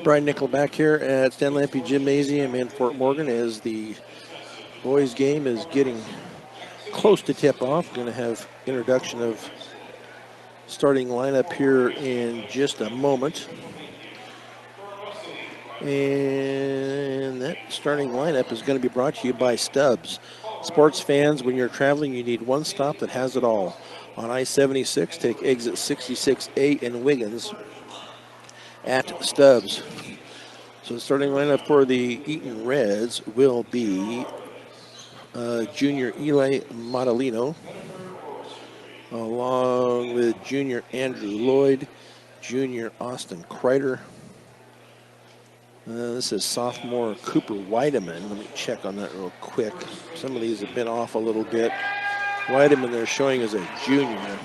Brian Nickelback here at Stan Lampe Gymnasium in Fort Morgan as the boys game is getting close to tip off. Going to have introduction of starting lineup here in just a moment. And that starting lineup is going to be brought to you by Stubbs. Sports fans, when you're traveling, you need one stop that has it all. On I-76, take exit 66A in Wiggins at Stubbs. So the starting lineup for the Eaton Reds will be junior Eli Modelino, along with junior Andrew Lloyd, junior Austin Kreider. This is sophomore Cooper Weideman. Let me check on that real quick. Some of these have been off a little bit. Weideman they're showing as a junior.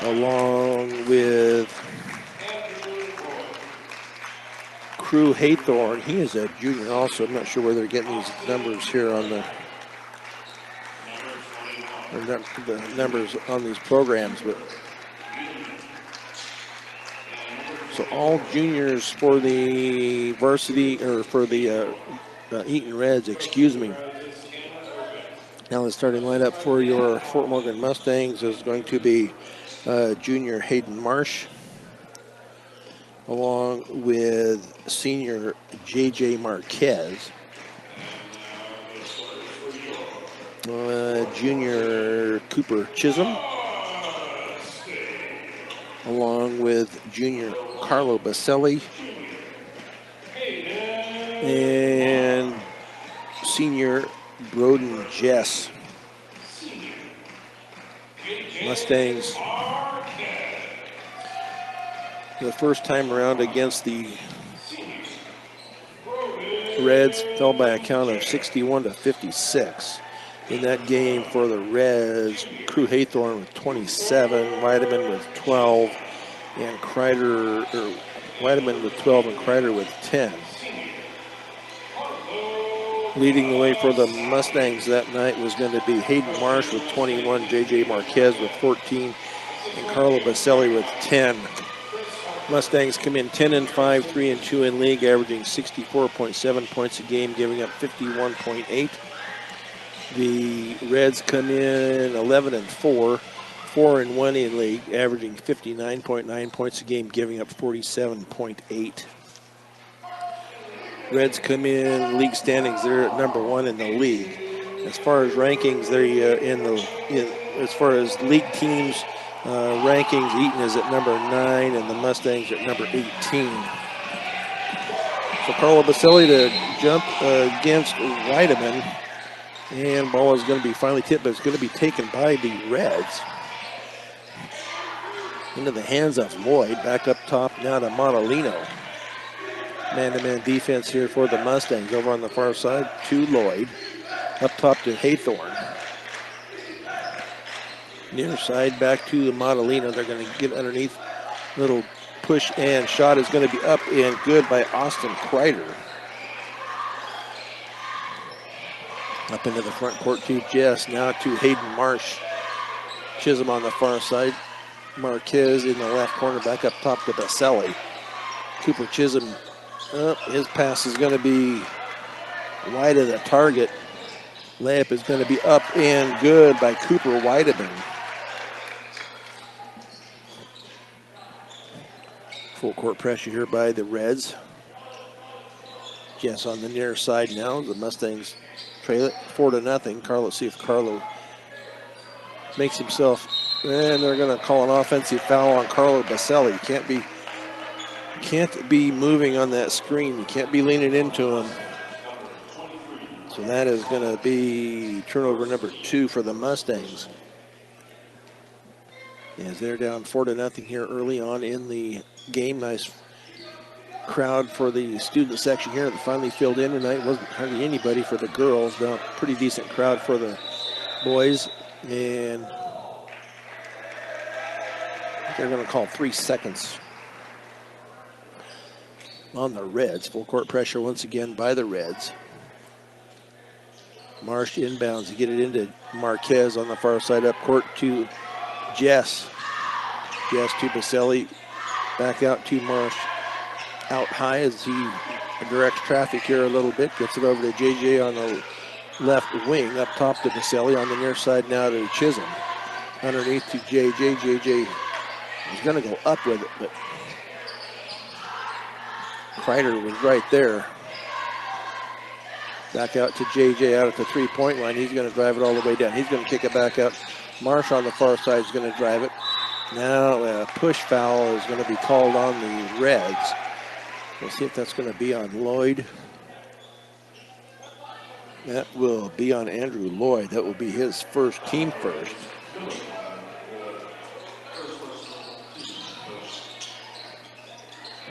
Along with Crew Haythorne. He is a junior also. I'm not sure where they're getting these numbers here on the numbers on these programs, but so all juniors for the varsity, or for the Eaton Reds, excuse me. Now the starting lineup for your Fort Morgan Mustangs is going to be junior Hayden Marsh, along with senior J.J. Marquez, junior Cooper Chisholm, along with junior Carlo Baselli, and senior Broden Jess. Mustangs, the first time around against the Reds, fell by a count of 61-56. In that game for the Reds, Crew Haythorne with 27, Weideman with 12, and Weideman with 12 and Kreider with 10. Leading the way for the Mustangs that night was going to be Hayden Marsh with 21, J.J. Marquez with 14, and Carlo Baselli with 10. Mustangs come in 10-5, 3-2 in league, averaging 64.7 points a game, giving up 51.8. The Reds come in 11-4, 4-1 in league, averaging 59.9 points a game, giving up 47.8. Reds come in league standings, they're at number 1 in the league. As far as rankings, they're as far as league teams rankings, Eaton is at number 9 and the Mustangs at number 18. So Carlo Baselli to jump against Weideman, and ball is going to be finally tipped, but it's going to be taken by the Reds. Into the hands of Lloyd, back up top now to Modelino. Man-to-man defense here for the Mustangs. Over on the far side to Lloyd. Up top to Haythorne. Near side back to Modelino. They're going to get underneath. Little push and shot is going to be up and good by Austin Kreider. Up into the front court to Jess. Now to Hayden Marsh. Chisholm on the far side. Marquez in the left corner. Back up top to Baselli. Cooper Chisholm. His pass is going to be wide of the target. Layup is going to be up and good by Cooper Weideman. Full court pressure here by the Reds. Jess on the near side now. The Mustangs trail it 4-0. Carlo, see if Carlo makes himself, and they're going to call an offensive foul on Carlo Baselli. Can't be moving on that screen. You can't be leaning into him. So that is going to be turnover number 2 for the Mustangs. As they're down 4-0 here early on in the game. Nice crowd for the student section here that finally filled in tonight. Wasn't hardly anybody for the girls. Now pretty decent crowd for the boys. And they're going to call 3 seconds on the Reds. Full court pressure once again by the Reds. Marsh inbounds to get it into Marquez on the far side up court to Jess. Yes, to Baselli. Back out to Marsh. Out high as he directs traffic here a little bit. Gets it over to JJ on the left wing. Up top to Baselli. On the near side now to Chisholm. Underneath to JJ. JJ is going to go up with it, but Kreider was right there. Back out to JJ out at the three-point line. He's going to drive it all the way down. He's going to kick it back out. Marsh on the far side is going to drive it. Now a push foul is going to be called on the Reds. We'll see if that's going to be on Lloyd. That will be on Andrew Lloyd. That will be his first, team first.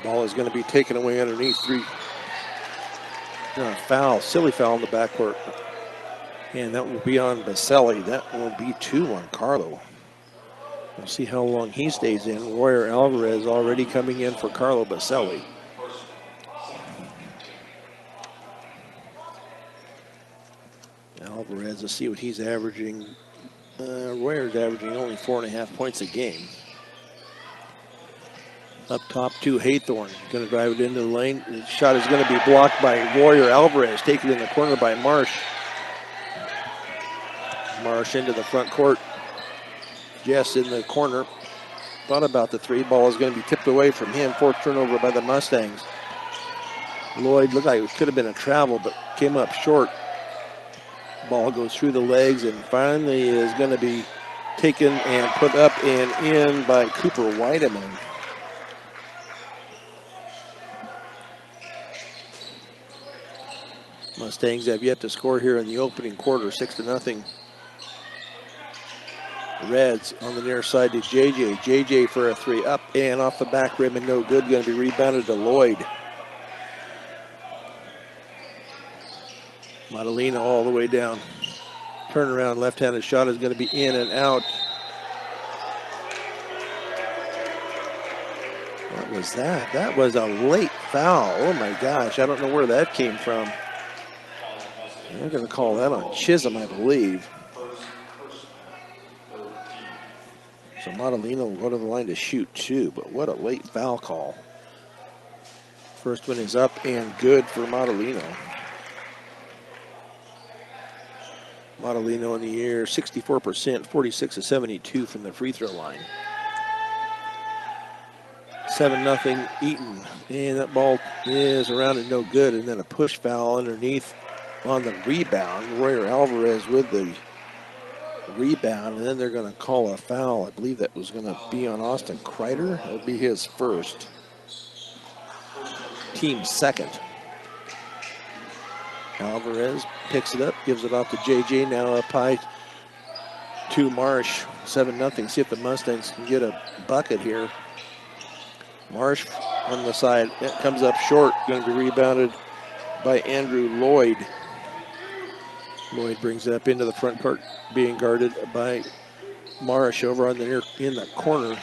Ball is going to be taken away underneath. Foul, silly foul in the backcourt. And that will be on Baselli. That will be 2 on Carlo. We'll see how long he stays in. Royer Alvarez already coming in for Carlo Baselli. Alvarez, let's see what he's averaging. Royer's averaging only 4.5 points a game. Up top to Haythorne. Going to drive it into the lane. The shot is going to be blocked by Royer Alvarez. Taken in the corner by Marsh. Marsh into the front court. Jess in the corner. Thought about the three. Ball is going to be tipped away from him. Fourth turnover by the Mustangs. Lloyd looked like it could have been a travel, but came up short. Ball goes through the legs and finally is going to be taken and put up and in by Cooper Weideman. Mustangs have yet to score here in the opening quarter, 6-0. Reds on the near side to JJ. JJ for a three, up and off the back rim and no good. Going to be rebounded to Lloyd. Madalena all the way down. Turnaround left-handed shot is going to be in and out. What was that? That was a late foul. Oh my gosh, I don't know where that came from. They're going to call that on Chisholm, I believe. So Madalena will go to the line to shoot 2, but what a late foul call. First one is up and good for Madalena. Madalena in the air, 64%, 46 of 72 from the free throw line. 7-0 Eaton. And that ball is around and no good. And then a push foul underneath on the rebound. Royer Alvarez with the rebound. And then they're going to call a foul. I believe that was going to be on Austin Kreider. That would be his first. Team second. Alvarez picks it up, gives it off to JJ. Now up high to Marsh. 7-0. See if the Mustangs can get a bucket here. Marsh on the side. It comes up short. Going to be rebounded by Andrew Lloyd. Lloyd brings it up into the front court, being guarded by Marsh over on the near in the corner.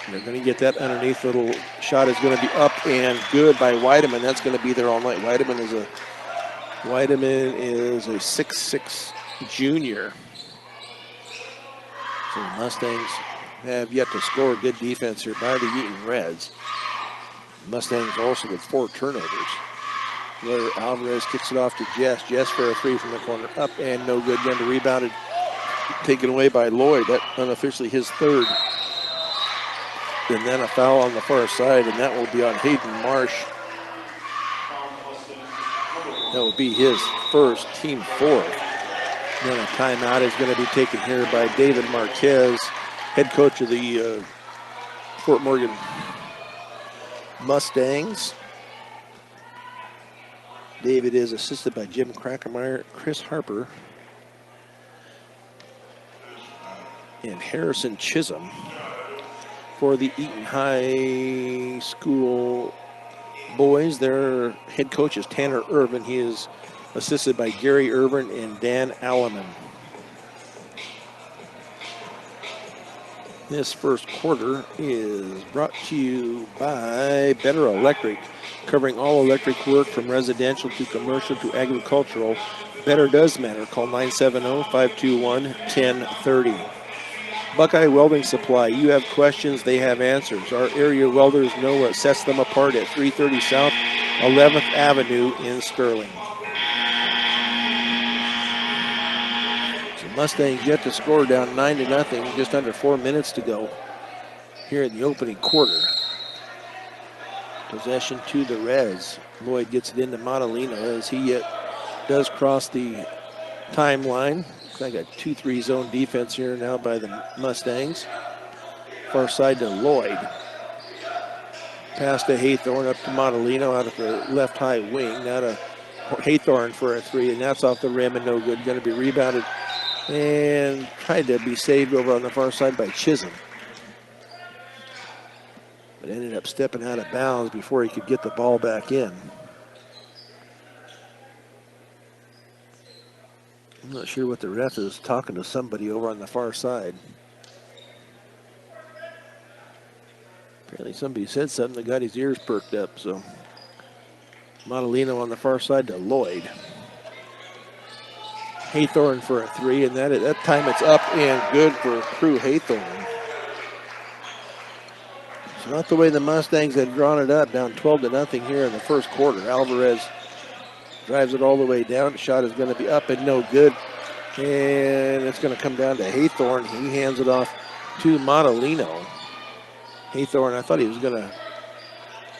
They're going to get that underneath. Little shot is going to be up and good by Weideman. That's going to be there all night. Weideman is a 6'6" junior. So the Mustangs have yet to score. Good defense here by the Eaton Reds. Mustangs also with 4 turnovers. Royer Alvarez kicks it off to Jess. Jess for a three from the corner. Up and no good. Going to be rebounded. Taken away by Lloyd. That unofficially his third. And then a foul on the far side, and that will be on Hayden Marsh. That will be his first, team fourth. And then a timeout is going to be taken here by David Marquez, head coach of the Fort Morgan Mustangs. David is assisted by Jim Krackemeyer, Chris Harper, and Harrison Chisholm. For the Eaton High School boys, their head coach is Tanner Irvin. He is assisted by Gary Irvin and Dan Alleman. This first quarter is brought to you by Better Electric, covering all electric work from residential to commercial to agricultural. Better does matter. Call 970-521-1030. Buckeye Welding Supply. You have questions, they have answers. Our area welders know what sets them apart at 330 South 11th Avenue in Sterling. So Mustangs yet to score, down 9-0, just under 4 minutes to go here in the opening quarter. Possession to the Reds. Lloyd gets it into Montalino as he does cross the timeline. I got 2-3 zone defense here now by the Mustangs. Far side to Lloyd. Pass to Haythorne, up to Montalino out of the left high wing. Now to Haythorne for a three, and that's off the rim and no good. Going to be rebounded and tried to be saved over on the far side by Chisholm. But ended up stepping out of bounds before he could get the ball back in. I'm not sure what the ref is talking to somebody over on the far side. Apparently somebody said something that got his ears perked up, so. Montalino on the far side to Lloyd. Haythorne for a three, and that time it's up and good for Crew Haythorne. So not the way the Mustangs had drawn it up, down 12-0 here in the first quarter. Alvarez drives it all the way down. The shot is going to be up and no good. And it's going to come down to Haythorne. He hands it off to Montalino. Haythorne, I thought he was going to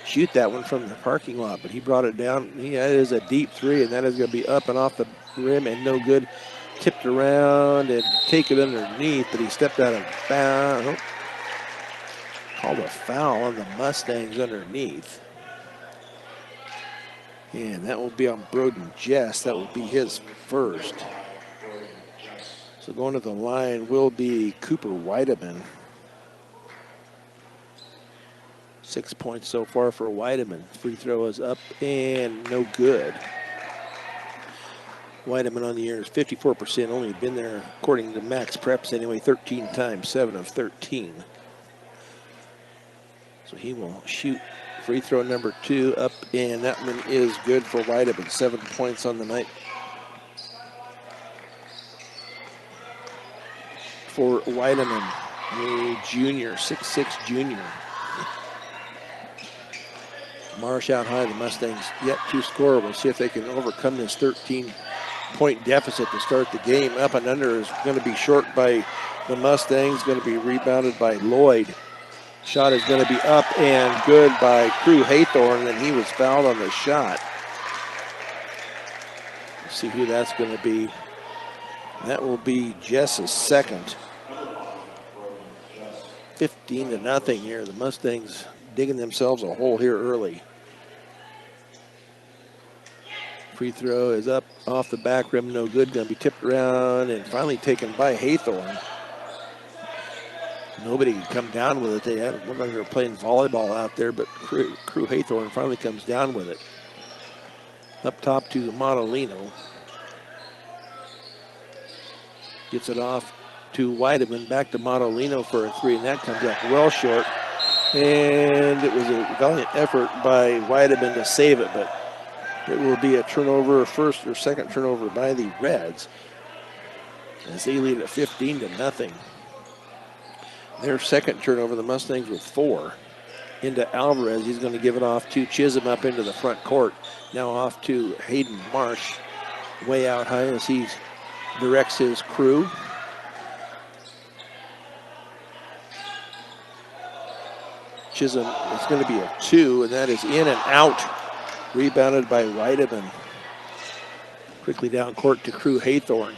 shoot that one from the parking lot, but he brought it down. That is a deep three, and that is going to be up and off the rim and no good. Tipped around and take it underneath, but he stepped out of bounds. Called a foul on the Mustangs underneath. And that will be on Broden Jess. That will be his first. So going to the line will be Cooper Weideman. 6 points so far for Weideman. Free throw is up and no good. Weideman on the year is 54%. Only been there, according to Max Preps anyway, 13 times, 7 of 13. So he will shoot free throw number 2 up, and that one is good for Weideman. 7 points on the night for Weideman, a junior, 6'6" junior. Marsh out high, the Mustangs yet to score. We'll see if they can overcome this 13-point deficit to start the game. Up and under is going to be short by the Mustangs, going to be rebounded by Lloyd. Shot is going to be up and good by Crew Haythorne, and he was fouled on the shot. Let's see who that's going to be. That will be Jess's second. 15-0 here. The Mustangs digging themselves a hole here early. Free throw is up off the back rim, no good. Going to be tipped around and finally taken by Haythorne. Nobody could come down with it. They had looked like they were playing volleyball out there, but Crew Haythorne finally comes down with it. Up top to Montalino. Gets it off to Weideman, back to Montalino for a three, and that comes up well short. And it was a valiant effort by Weideman to save it, but it will be a turnover, first or second turnover by the Reds, as they lead at 15-0. Their second turnover, the Mustangs with 4. Into Alvarez, he's going to give it off to Chisholm up into the front court. Now off to Hayden Marsh, way out high as he directs his crew. Chisholm is going to be a 2, and that is in and out. Rebounded by Weideman. Quickly down court to Crew Haythorne.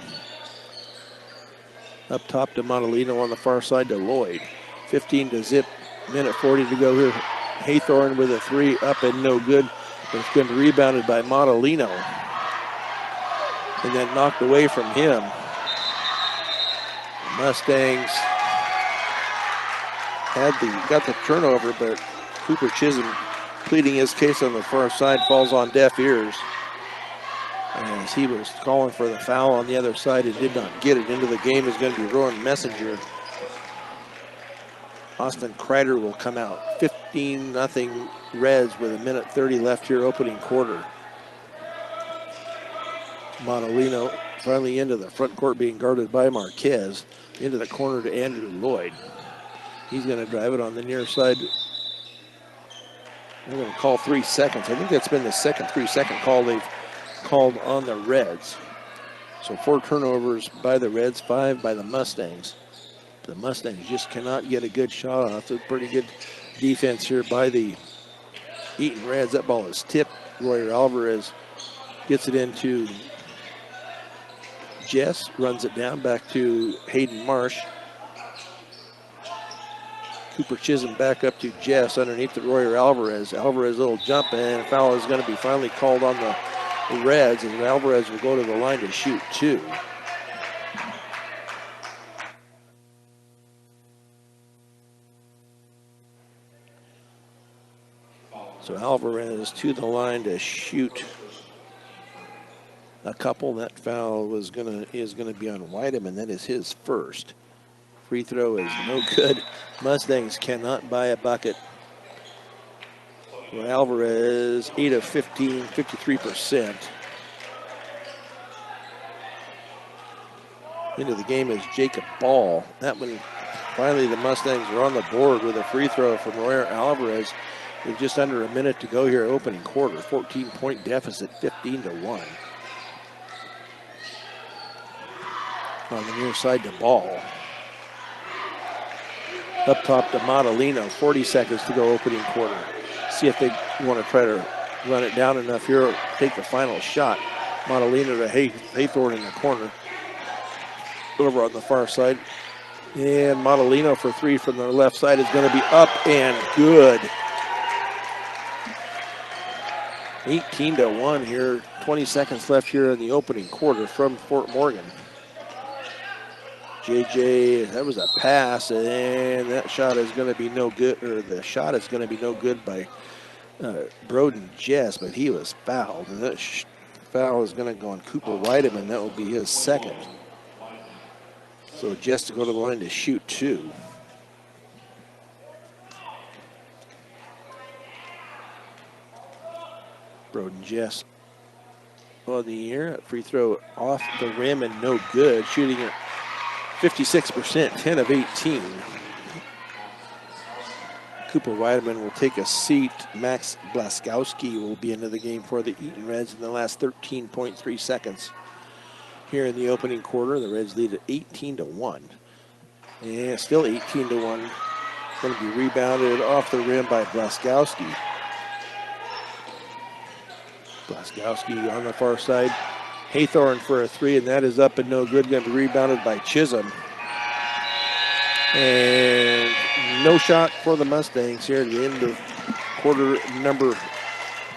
Up top to Montalino, on the far side to Lloyd. 15-0, minute 40 to go here. Haythorne with a 3, up and no good. But it's going to be rebounded by Montalino. And then knocked away from him. The Mustangs got the turnover, but Cooper Chisholm, pleading his case on the far side, falls on deaf ears, as he was calling for the foul on the other side and did not get it. Into the game is going to be Rowan Messenger. Austin Kreider will come out. 15-0 Reds with a minute 30 left here, opening quarter. Montalino finally into the front court, being guarded by Marquez. Into the corner to Andrew Lloyd. He's going to drive it on the near side. They're going to call 3 seconds. I think that's been the second 3-second call they've called on the Reds. So 4 turnovers by the Reds, 5 by the Mustangs. The Mustangs just cannot get a good shot off. It's a pretty good defense here by the Eaton Reds. That ball is tipped. Royer Alvarez gets it into Jess, runs it down back to Hayden Marsh. Cooper Chisholm back up to Jess underneath the Royer Alvarez. Alvarez, little jump, and a foul is going to be finally called on the Reds, and Alvarez will go to the line to shoot 2. So Alvarez to the line to shoot a couple. That foul is going to be on Whiteman. That is his first. Free throw is no good. Mustangs cannot buy a bucket. Well, Alvarez, 8 of 15, 53%. Into the game is Jacob Ball. That one, finally the Mustangs are on the board with a free throw from Royer Alvarez. With just under a minute to go here, opening quarter. 14-point deficit, 15-1. On the near side to Ball. Up top to Modelino, 40 seconds to go opening quarter. See if they want to try to run it down enough here or take the final shot. Modelino to Haythorne in the corner. Over on the far side. And Modelino for 3 from the left side is going to be up and good. 18-1 here. 20 seconds left here in the opening quarter from Fort Morgan. JJ, that was a pass, and that shot is going to be no good, or the shot is going to be no good by Broden Jess, but he was fouled. And that foul is going to go on Cooper Whiteman. That will be his second. So Jess to go to the line to shoot 2. Broden Jess on the air. Free throw off the rim and no good. Shooting at 56%, 10 of 18. Cooper Whiteman will take a seat. Max Blaskowski will be into the game for the Eaton Reds in the last 13.3 seconds. Here in the opening quarter, the Reds lead at 18-1. And still 18-1. Going to be rebounded off the rim by Blaskowski. Blaskowski on the far side. Haythorne for a 3, and that is up and no good. Going to be rebounded by Chisholm. And no shot for the Mustangs here at the end of quarter number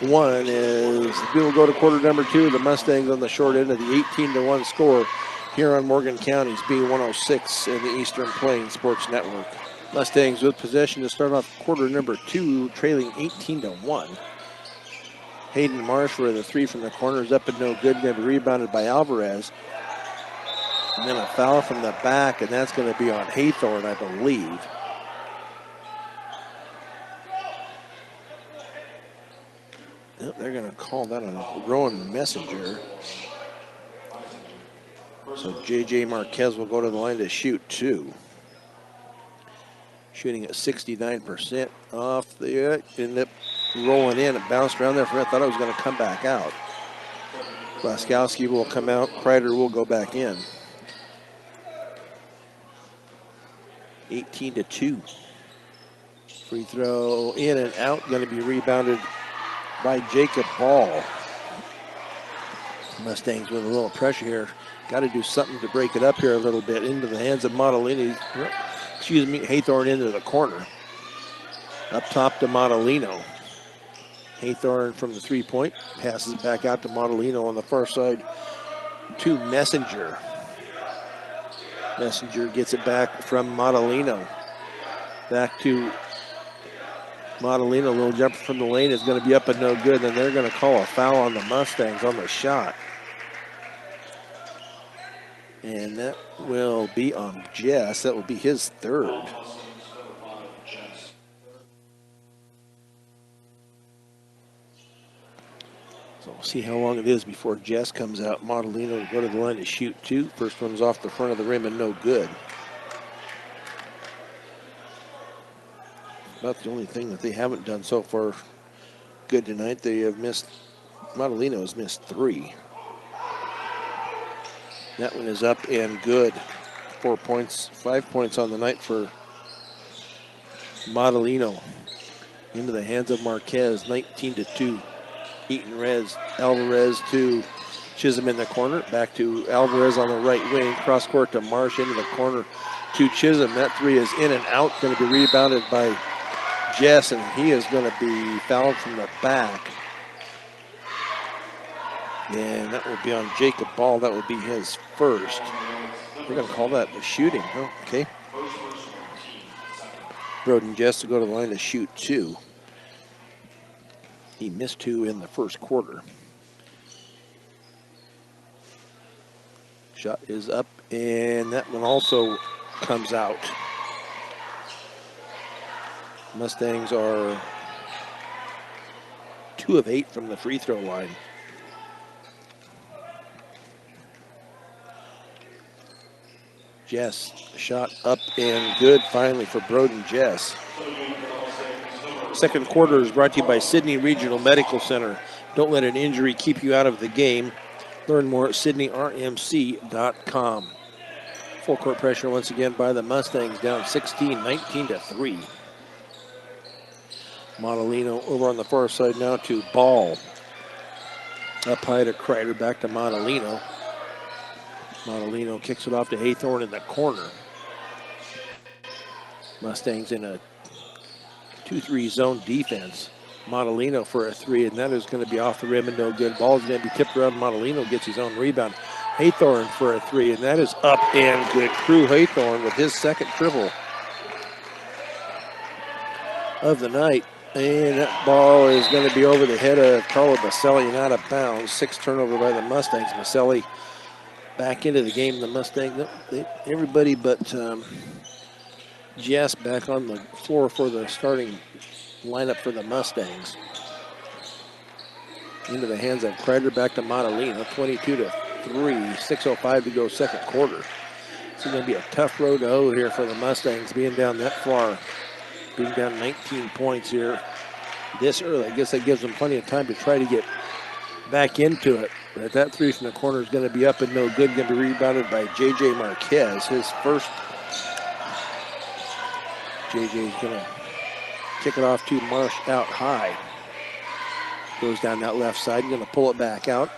1. As we will go to quarter number 2, the Mustangs on the short end of the 18-1 score here on Morgan County's B106 in the Eastern Plains Sports Network. Mustangs with possession to start off quarter number 2, trailing 18-1. Hayden Marsh for the 3 from the corner is up and no good. Going to be rebounded by Alvarez. And then a foul from the back, and that's going to be on Haythorne, I believe. Yep, they're going to call that on Rowan Messenger. So J.J. Marquez will go to the line to shoot 2. Shooting at 69% off the end up rolling in. It bounced around there. I thought it was going to come back out. Blaskowski will come out. Kreider will go back in. 18-2. Free throw in and out. Going to be rebounded by Jacob Ball. Mustangs with a little pressure here. Got to do something to break it up here a little bit. Into the hands of Modelini. Haythorne into the corner. Up top to Modelino. Haythorne from the 3-point. Passes it back out to Modelino on the far side to Messenger. Messenger gets it back from Modelino. Back to Modelino. A little jumper from the lane is going to be up and no good. And they're going to call a foul on the Mustangs on the shot. And that will be on Jess. That will be his third. So We'll see how long it is before Jess comes out. Modellino to go to the line to shoot 2. First one's off the front of the rim and no good. About the only thing that they haven't done so far good tonight. They have missed, Modellino has missed 3. That one is up and good. 4 points, 5 points on the night for Modellino. Into the hands of Marquez, 19-2. Eaton Alvarez to Chisholm in the corner. Back to Alvarez on the right wing. Cross court to Marsh into the corner to Chisholm. That 3 is in and out. Going to be rebounded by Jess, and he is going to be fouled from the back. And that will be on Jacob Ball. That will be his first. We're going to call that a shooting. Oh, okay. Broden Jess to go to the line to shoot 2. He missed 2 in the first quarter. Shot is up, and that one also comes out. Mustangs are 2 of 8 from the free throw line. Jess, shot up and good finally for Broden Jess. Second quarter is brought to you by Sydney Regional Medical Center. Don't let an injury keep you out of the game. Learn more at sydneyrmc.com. Full court pressure once again by the Mustangs, down 16, 19-3. Modellino over on the far side now to Ball. Up high to Kreider, back to Modellino. Modellino kicks it off to Haythorne in the corner. Mustangs in a 2-3 zone defense. Modellino for a 3, and that is going to be off the rim and no good. Ball is going to be tipped around. Modellino gets his own rebound. Haythorne for a 3, and that is up and good. Crew Haythorne with his second triple of the night. And that ball is going to be over the head of Carlo Baselli and out of bounds. 6 turnover by the Mustangs. Baselli back into the game. The Mustangs, everybody but Jess back on the floor for the starting lineup for the Mustangs. Into the hands of Kreider, back to Modellino, 22-3, 6:05 to go second quarter. It's going to be a tough road to hoe here for the Mustangs, being down that far, being down 19 points here this early. I guess that gives them plenty of time to try to get back into it. But that 3 from the corner is going to be up and no good. Going to be rebounded by J.J. Marquez, his first. J.J. is going to kick it off to Marsh out high. Goes down that left side. Going to pull it back out.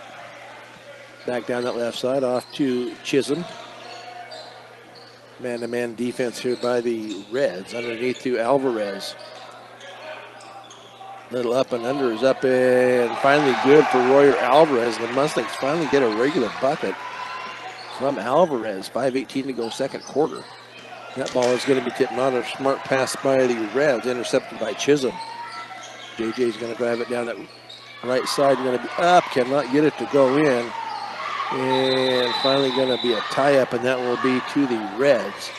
Back down that left side off to Chisholm. Man-to-man defense here by the Reds. Underneath to Alvarez. Little up and under is up and finally good for Royer Alvarez. The Mustangs finally get a regular bucket from Alvarez. 5:18 to go second quarter. That ball is going to be tipped on. A smart pass by the Reds, intercepted by Chisholm. JJ is going to drive it down that right side. Going to be up, cannot get it to go in. And finally going to be a tie-up, and that will be to the Reds.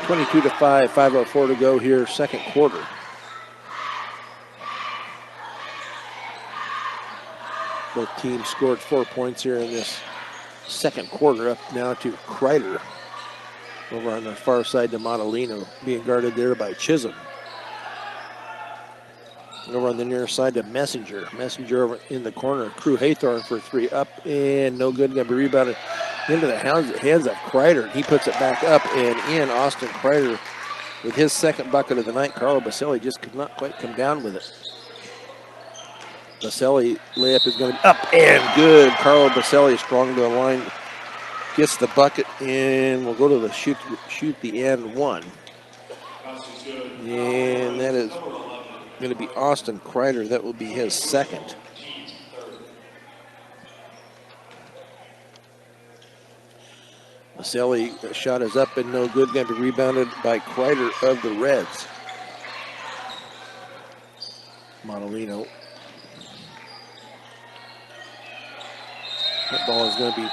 (22-5), 5:04 to go here, second quarter. Both teams scored 4 points here in this second quarter. Up now to Kreider. Over on the far side to Modellino, being guarded there by Chisholm. Over on the near side to Messenger. Messenger over in the corner. Crew Haythorne for 3. Up and no good. Going to be rebounded into the hands of Kreider. He puts it back up and in. Austin Kreider with his second bucket of the night. Carlo Baselli just could not quite come down with it. Baselli layup is going to be up and good. Carlo Baselli strong to the line. Gets the bucket and we'll go to the shoot the and one. And that is going to be Austin Kreider. That will be his second. Baselli shot is up and no good. Going to be rebounded by Kreider of the Reds. Modellino. That ball is going to be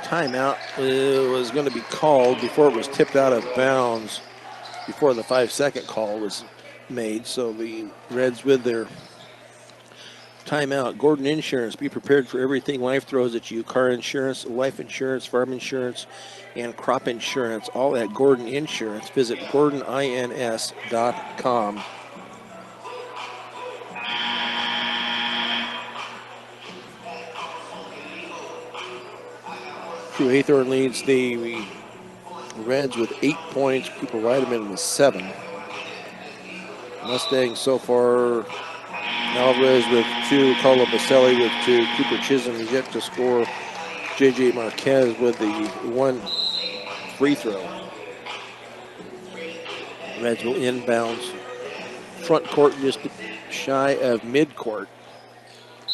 timeout. It was going to be called before it was tipped out of bounds. before the 5-second call was made. So the Reds with their timeout. Gordon Insurance, be prepared for everything life throws at you. Car insurance, life insurance, farm insurance, and crop insurance, all at Gordon Insurance. Visit GordonINS.com. True Haythorne leads the Reds with 8 points. Cooper Weideman with 7. Mustangs so far, Alvarez with 2, Carlo Baselli with 2, Cooper Chisholm is yet to score. J.J. Marquez with the 1 free throw. Reds will inbounds. Front court just shy of midcourt.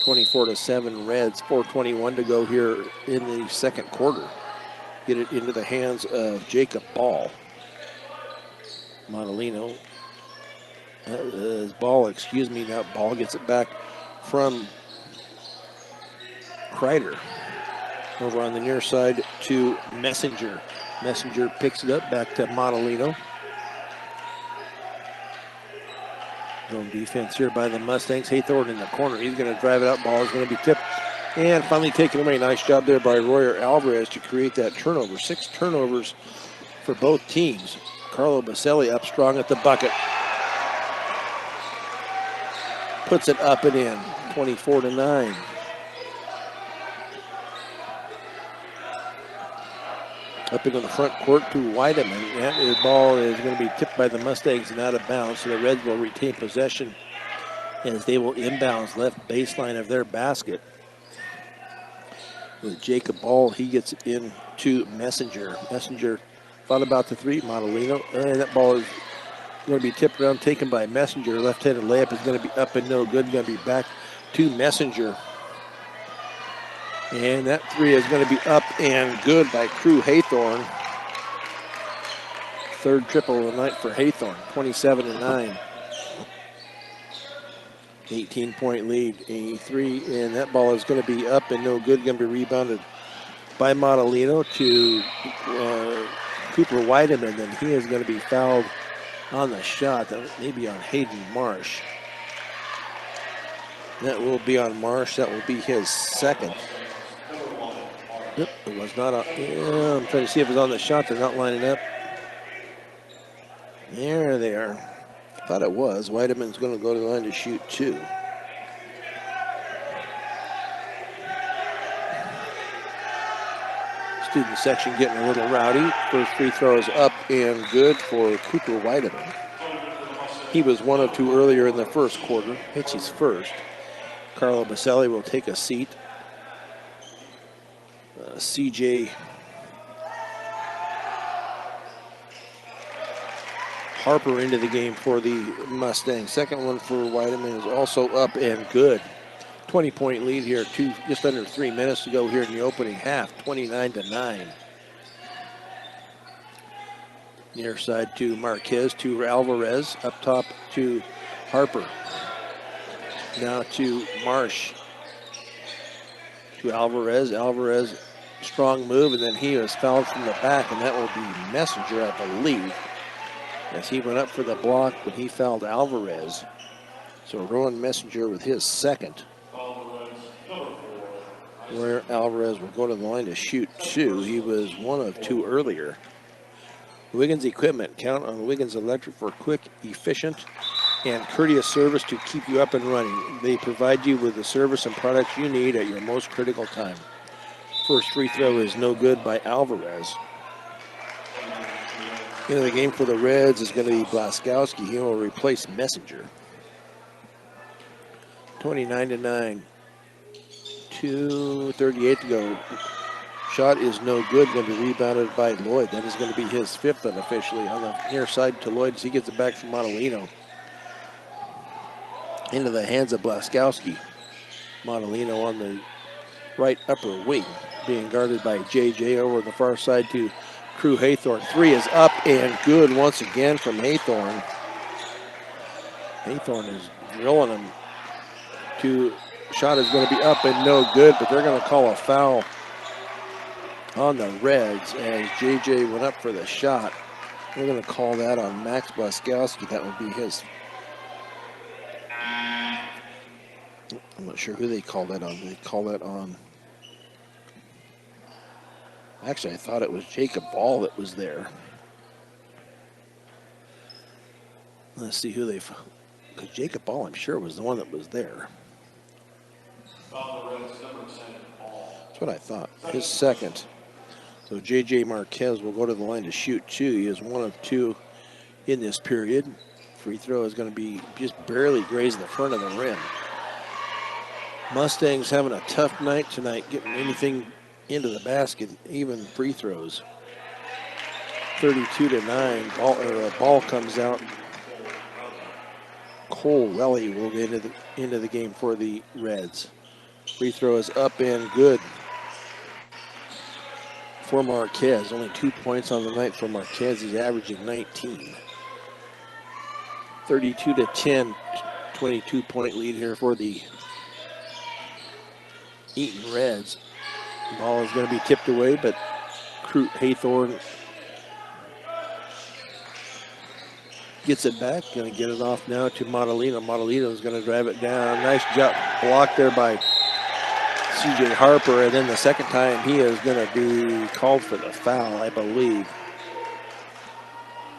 24-7 Reds, 4:21 to go here in the second quarter. Get it into the hands of Jacob Ball. Montalino. Now Ball gets it back from Kreider. Over on the near side to Messenger. Messenger picks it up back to Montalino. Zone defense here by the Mustangs. Haythorne in the corner. He's going to drive it out. Ball is going to be tipped and finally taken away. Nice job there by Royer Alvarez to create that turnover. 6 turnovers for both teams. Carlo Baselli up strong at the bucket. Puts it up and in. 24-9. Up into the front court to Weideman. That ball is going to be tipped by the Mustangs and out of bounds. So the Reds will retain possession as they will inbounds left baseline of their basket. With Jacob Ball, he gets it into Messenger. Messenger thought about the 3, Montalino. And that ball is going to be tipped around, taken by Messenger. Left-handed layup is going to be up and no good. Going to be back to Messenger. And that 3 is going to be up and good by Crew Haythorne. Third triple of the night for Haythorne, 27-9. 18-point lead, a 3, and that ball is going to be up and no good. Going to be rebounded by Montalino to Cooper Weideman, and he is going to be fouled on the shot. That may be on Hayden Marsh. That will be on Marsh. That will be his second. Yep, it was not on. Yeah, I'm trying to see if it's on the shot. They're not lining up. There they are. Thought it was. Weideman's going to go to the line to shoot 2. Student section getting a little rowdy. First free throw is up and good for Cooper Weideman. He was 1 of 2 earlier in the first quarter. Hits his first. Carlo Baselli will take a seat. C.J. Harper into the game for the Mustangs. Second one for Weideman is also up and good. 20-point lead here, just under 3 minutes to go here in the opening half, 29-9. Near side to Marquez, to Alvarez, up top to Harper. Now to Marsh, to Alvarez. Alvarez, strong move, and then he was fouled from the back, and that will be Messenger, I believe, as he went up for the block when he fouled Alvarez. So Rowan Messenger with his second. Where Alvarez will go to the line to shoot 2. He was 1 of 2 earlier. Wiggins Equipment. Count on Wiggins Electric for quick, efficient, and courteous service to keep you up and running. They provide you with the service and products you need at your most critical time. First free throw is no good by Alvarez. Into the game for the Reds is going to be Blaskowski. He will replace Messenger. 29-9. 2:38 to go. Shot is no good. Going to be rebounded by Lloyd. That is going to be his 5th unofficially on the near side to Lloyd as he gets it back from Montalino. Into the hands of Blaskowski. Montalino on the right upper wing, being guarded by JJ over the far side to Crew Haythorne. 3 is up and good once again from Haythorne. Haythorne is drilling him. Shot is going to be up and no good, but they're going to call a foul on the Reds as JJ went up for the shot. They're going to call that on Max Blaskowski. That would be his. I'm not sure who they called that on. They call that on. Actually, I thought it was Jacob Ball that was there. Let's see who they. Because Jacob Ball, I'm sure, was the one that was there. That's what I thought. His second. So J.J. Marquez will go to the line to shoot two. He is 1 of 2 in this period. Free throw is going to be just barely grazing the front of the rim. Mustangs having a tough night tonight, getting anything into the basket, even free throws. 32-9. Ball comes out. Cole Welly will get into the game for the Reds. Free throw is up and good for Marquez. Only 2 points on the night for Marquez. He's averaging 19. 32-10, 22-point lead here for the Eaton Reds. Ball is going to be tipped away, but Haythorne gets it back. Going to get it off now to Montalino. Montalino is going to drive it down. Nice job blocked there by C.J. Harper, and then the second time he is going to be called for the foul, I believe.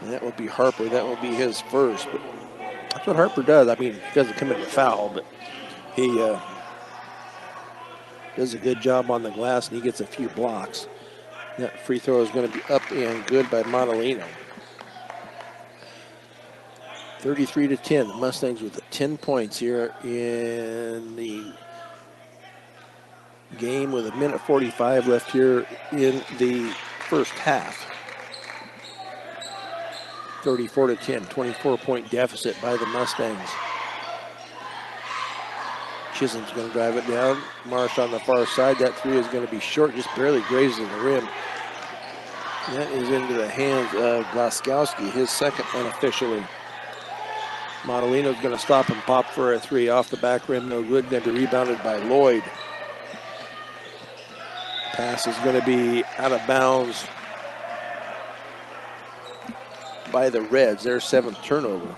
And that will be Harper. That will be his first. But that's what Harper does. I mean, he doesn't commit a foul, but he does a good job on the glass, and he gets a few blocks. That free throw is going to be up and good by Montalino. 33-10. The Mustangs with 10 points here in the game with 1:45 left here in the first half. 34-10, 24-point deficit by the Mustangs. Chisholm's going to drive it down. Marsh on the far side. That three is going to be short, just barely grazing the rim. That is into the hands of Blaskowski, his second unofficially. Montalino's going to stop and pop for a three off the back rim, no good. Going to be rebounded by Lloyd. Pass is going to be out of bounds by the Reds. Their 7th turnover.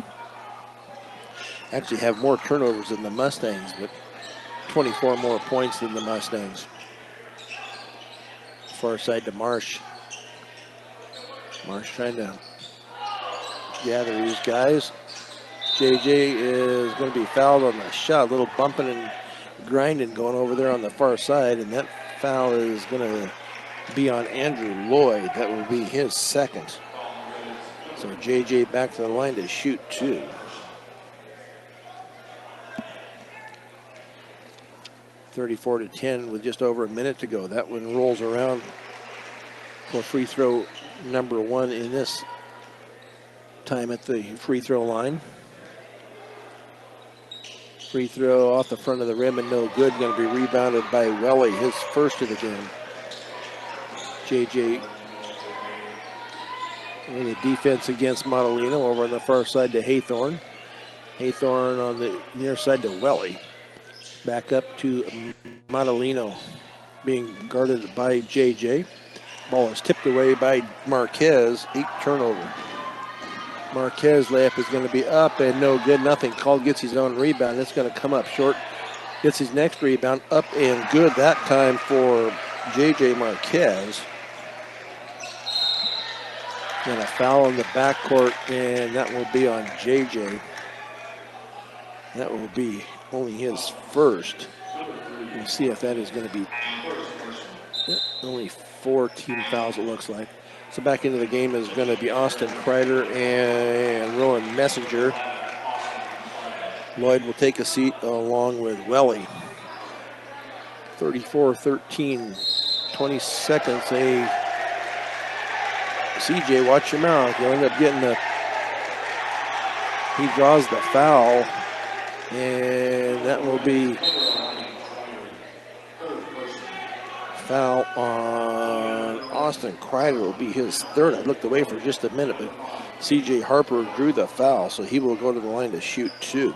Actually have more turnovers than the Mustangs, but 24 more points than the Mustangs. Far side to Marsh. Marsh trying to gather these guys. JJ is going to be fouled on the shot. A little bumping and grinding going over there on the far side, and that foul is going to be on Andrew Lloyd. That will be his second. So JJ back to the line to shoot two. (34-10) with just over a minute to go. That one rolls around for free throw number 1 in this time at the free throw line. Free throw off the front of the rim and no good. Going to be rebounded by Welly, his first of the game. JJ with the defense against Montalino over on the far side to Haythorne. Haythorne on the near side to Welly. Back up to Montalino, being guarded by JJ. Ball is tipped away by Marquez. 8 turnover. Marquez layup is going to be up and no good. Nothing called. Gets his own rebound. It's going to come up short. Gets his next rebound up and good. That time for JJ Marquez. And a foul in the backcourt, and that will be on JJ. That will be only his first. We'll see if that is going to be only 4 team fouls, it looks like. So back into the game is going to be Austin Kreider and Rowan Messenger. Lloyd will take a seat along with Welly. 34-13, 20 seconds. CJ, watch your mouth. You'll end up getting he draws the foul, and that will be foul on Austin Kreider. Will be his third. I looked away for just a minute, but C.J. Harper drew the foul, so he will go to the line to shoot 2.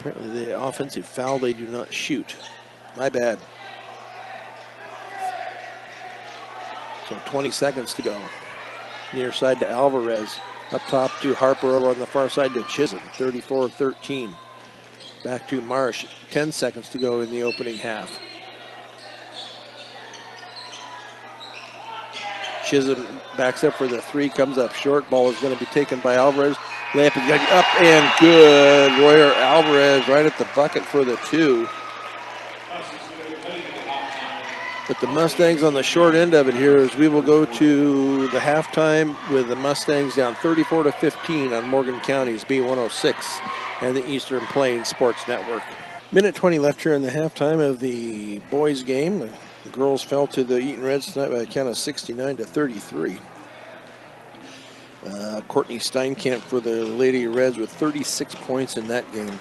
Apparently the offensive foul, they do not shoot. My bad. So 20 seconds to go. Near side to Alvarez. Up top to Harper, over on the far side to Chisholm. 34-13. Back to Marsh. 10 seconds to go in the opening half. Chisholm backs up for the three, comes up short. Ball is going to be taken by Alvarez. Layup is going to be up and good. Royer Alvarez right at the bucket for the two. But the Mustangs on the short end of it here as we will go to the halftime with the Mustangs down 34-15 on Morgan County's B106 and the Eastern Plains Sports Network. Minute 20 left here in the halftime of the boys game. The girls fell to the Eaton Reds tonight by a count of 69-33. Courtney Steinkamp for the Lady Reds with 36 points in that game.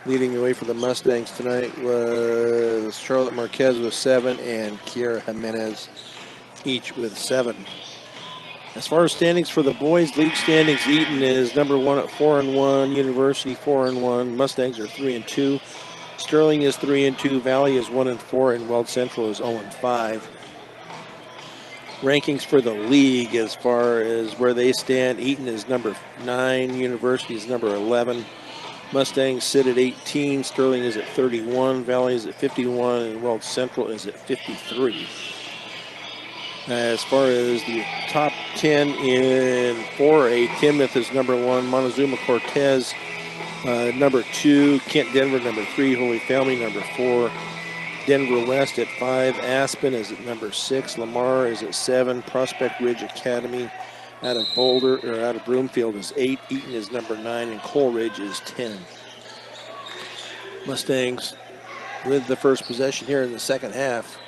Leading the way for the Mustangs tonight was Charlotte Marquez with 7 and Kiera Jimenez each with 7. As far as standings for the boys, league standings, Eaton is number 1 at 4-1, University 4-1, Mustangs are 3-2, Sterling is 3-2, Valley is 1-4, and Weld Central is 0-5. Rankings for the league as far as where they stand, Eaton is number 9, University is number 11. Mustangs sit at 18, Sterling is at 31, Valley is at 51, and Weld Central is at 53. As far as the top 10 in 4A, Timoth is number 1, Montezuma Cortez number 2, Kent Denver number 3, Holy Family number 4, Denver West at 5, Aspen is at number 6, Lamar is at 7, Prospect Ridge Academy out of Broomfield is 8, Eaton is number 9, and Coleridge is 10. Mustangs with the first possession here in the second half.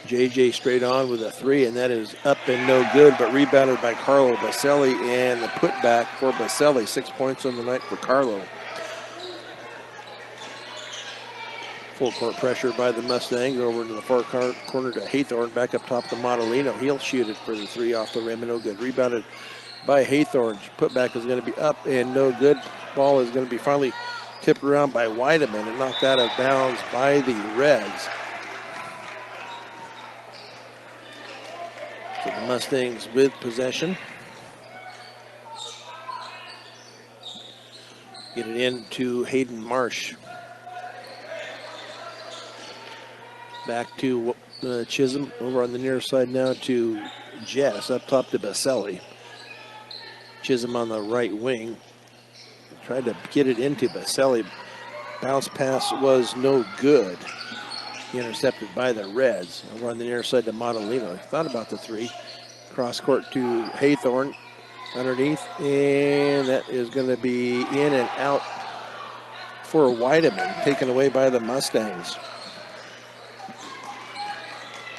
JJ straight on with a 3, and that is up and no good, but rebounded by Carlo Baselli, and the putback for Baselli. 6 points on the night for Carlo. Full court pressure by the Mustangs over to the far corner to Haythorne. Back up top to Montalino. He'll shoot it for the 3 off the rim and no good. Rebounded by Haythorne. Putback is going to be up and no good. Ball is going to be finally tipped around by Weideman and knocked out of bounds by the Reds. So the Mustangs with possession. Get it into Hayden Marsh. Back to Chisholm, over on the near side now to Jess, up top to Baselli. Chisholm on the right wing. Tried to get it into Baselli. Bounce pass was no good. Intercepted by the Reds. Over on the near side to Montalino. Thought about the 3. Cross court to Haythorne. Underneath, and that is going to be in and out for Weideman. Taken away by the Mustangs.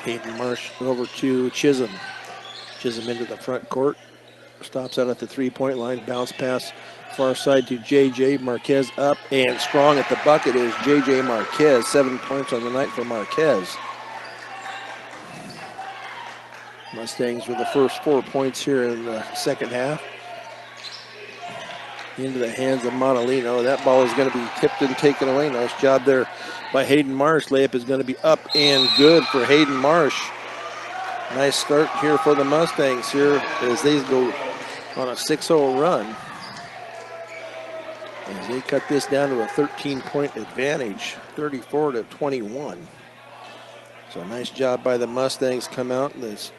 Hayden Marsh over to Chisholm. Chisholm into the front court. Stops out at the 3-point line. Bounce pass far side to JJ. Marquez up and strong at the bucket is JJ Marquez. 7 points on the night for Marquez. Mustangs with the first 4 points here in the second half. Into the hands of Montalino. That ball is going to be tipped and taken away. Nice job there by Hayden Marsh. Layup is going to be up and good for Hayden Marsh. Nice start here for the Mustangs here as they go on a 6-0 run. As they cut this down to a 13-point advantage, 34-21. So nice job by the Mustangs. Come out. This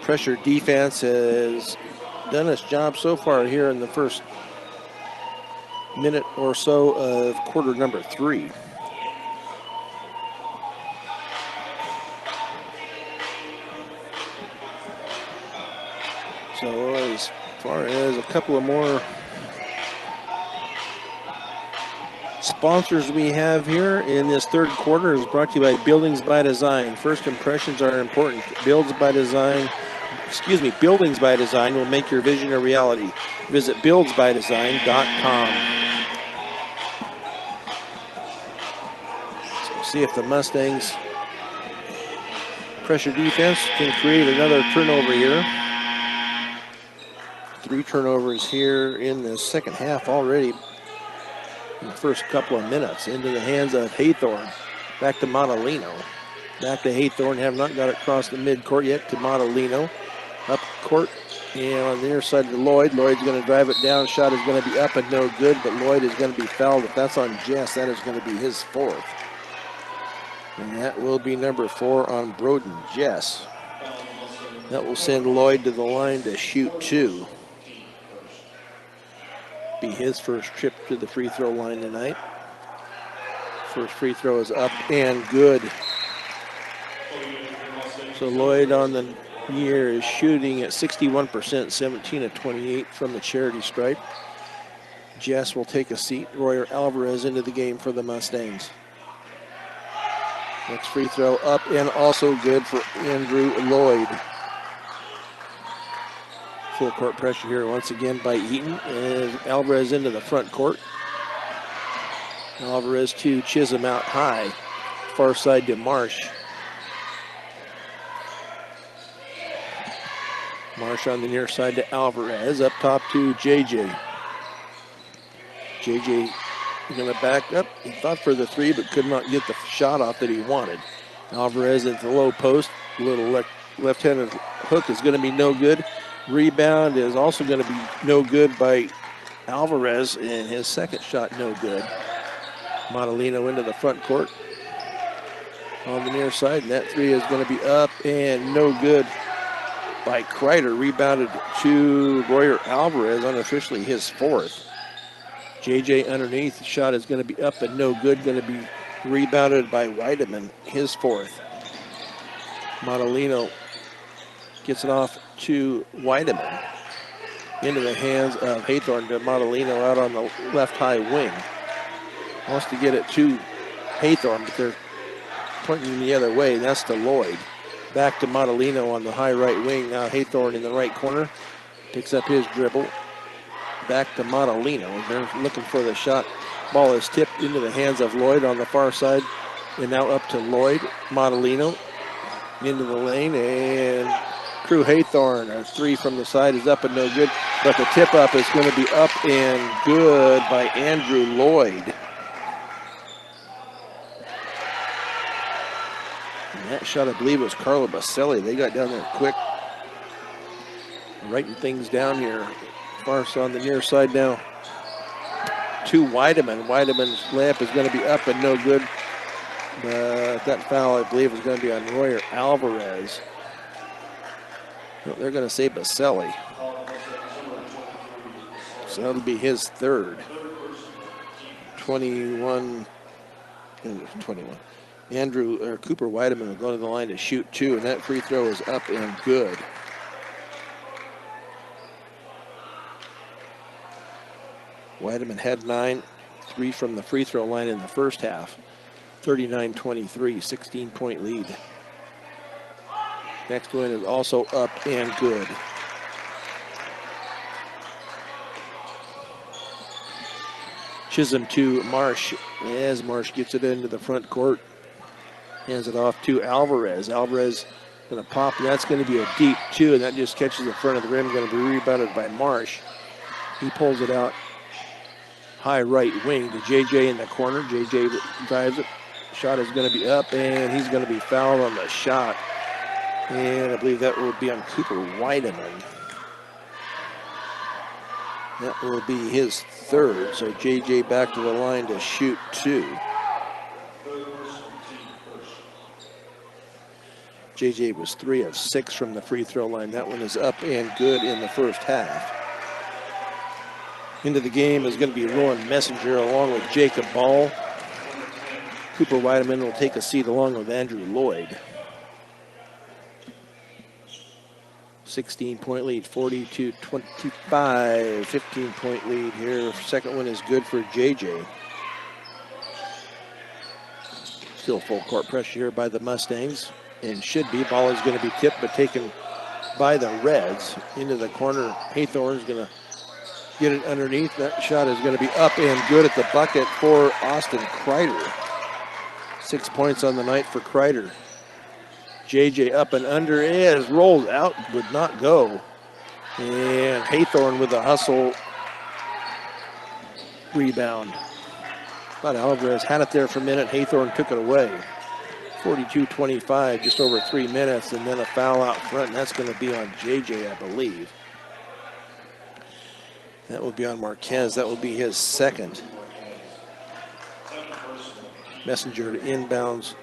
pressure defense has done its job so far here in the first minute or so of quarter number 3. So as far as a couple of more sponsors we have here in this third quarter is brought to you by Buildings by Design. First impressions are important. Buildings by Design will make your vision a reality. Visit buildsbydesign.com. So see if the Mustangs pressure defense can create another turnover here. 3 turnovers here in the second half already in the first couple of minutes. Into the hands of Haythorne. Back to Montalino. Back to Haythorne. Have not got it across the midcourt yet to Montalino. Up court and on the near side to Lloyd. Lloyd's going to drive it down. Shot is going to be up and no good, but Lloyd is going to be fouled. If that's on Jess, that is going to be his 4th. And that will be number 4 on Broden Jess. That will send Lloyd to the line to shoot 2. Be his first trip to the free throw line tonight. First free throw is up and good. So Lloyd on the year is shooting at 61%, 17 of 28 from the charity stripe. Jess will take a seat. Royer Alvarez into the game for the Mustangs. Next free throw up and also good for Andrew Lloyd. Full court pressure here once again by Eaton. And Alvarez into the front court. Alvarez to Chisholm out high. Far side to Marsh. Marsh on the near side to Alvarez. Up top to JJ. JJ going to back up. He thought for the 3, but could not get the shot off that he wanted. Alvarez at the low post. Little left-handed hook is going to be no good. Rebound is also going to be no good by Alvarez, and his second shot no good. Montalino into the front court on the near side, and that 3 is going to be up and no good by Kreider. Rebounded to Royer Alvarez, unofficially his 4th. JJ underneath, the shot is going to be up and no good, going to be rebounded by Weideman, his 4th. Montalino gets it off to Weideman. Into the hands of Haythorne to Montalino out on the left high wing. Wants to get it to Haythorne, but they're pointing the other way. That's to Lloyd. Back to Montalino on the high right wing. Now Haythorne in the right corner. Picks up his dribble. Back to Montalino. They're looking for the shot. Ball is tipped into the hands of Lloyd on the far side. And now up to Lloyd. Montalino into the lane. And Crew Haythorne, a 3 from the side is up and no good. But the tip up is going to be up and good by Andrew Lloyd. And that shot, I believe, was Carlo Baselli. They got down there quick. Writing things down here. Farce on the near side now to Weideman. Weideman's layup is going to be up and no good. That foul, I believe, is going to be on Royer Alvarez. No, they're going to say Baselli. So that'll be his 3rd. 21. Cooper Weideman will go to the line to shoot 2, and that free throw is up and good. Weideman had 9, 3 from the free throw line in the first half. 39-23, 16-point lead. Next one is also up and good. Chisholm to Marsh. As Marsh gets it into the front court. Hands it off to Alvarez. Alvarez going to pop, and that's going to be a deep 2, and that just catches the front of the rim. Going to be rebounded by Marsh. He pulls it out high right wing to JJ in the corner. JJ drives it. Shot is going to be up, and he's going to be fouled on the shot. And I believe that will be on Cooper Weideman. That will be his 3rd. So JJ back to the line to shoot 2. JJ was 3 of 6 from the free throw line. That one is up and good in the first half. Into the game is going to be Rowan Messenger along with Jacob Ball. Cooper Weideman will take a seat along with Andrew Lloyd. 16-point lead, 42-25, 15-point lead here. Second one is good for JJ. Still full court pressure here by the Mustangs, and should be. Ball is going to be tipped, but taken by the Reds into the corner. Haythorne's going to get it underneath. That shot is going to be up and good at the bucket for Austin Kreider. 6 points on the night for Kreider. JJ up and under is rolled out, would not go. And Haythorne with a hustle rebound. Thought Alvarez had it there for a minute. Haythorne took it away. 42-25, just over 3 minutes, and then a foul out front, and that's going to be on JJ, I believe. That will be on Marquez. That will be his second. Messenger to inbounds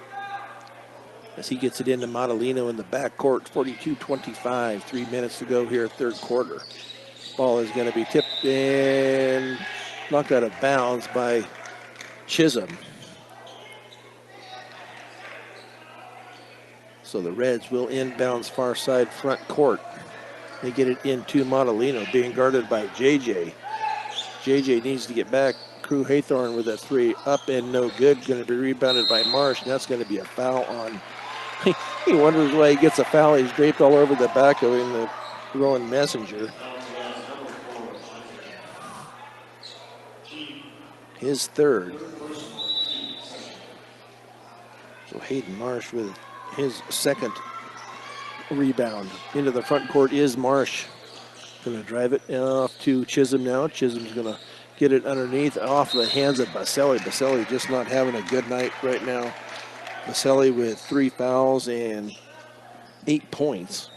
as he gets it into Modelino in the backcourt. 42-25, 3 minutes to go here, third quarter. Ball is going to be tipped and knocked out of bounds by Chisholm. So the Reds will inbounds far side front court. They get it into Modelino, being guarded by JJ. JJ needs to get back. Crew Haythorne with a three, up and no good. Going to be rebounded by Marsh, and that's going to be a foul on. He wonders why he gets a foul. He's draped all over the back of him, the Rowan Messenger. His third. So Hayden Marsh with his second rebound. Into the front court is Marsh. Going to drive it off to Chisholm now. Chisholm's going to get it underneath off the hands of Baselli. Baselli just not having a good night right now. Baselli with 3 fouls and 8 points.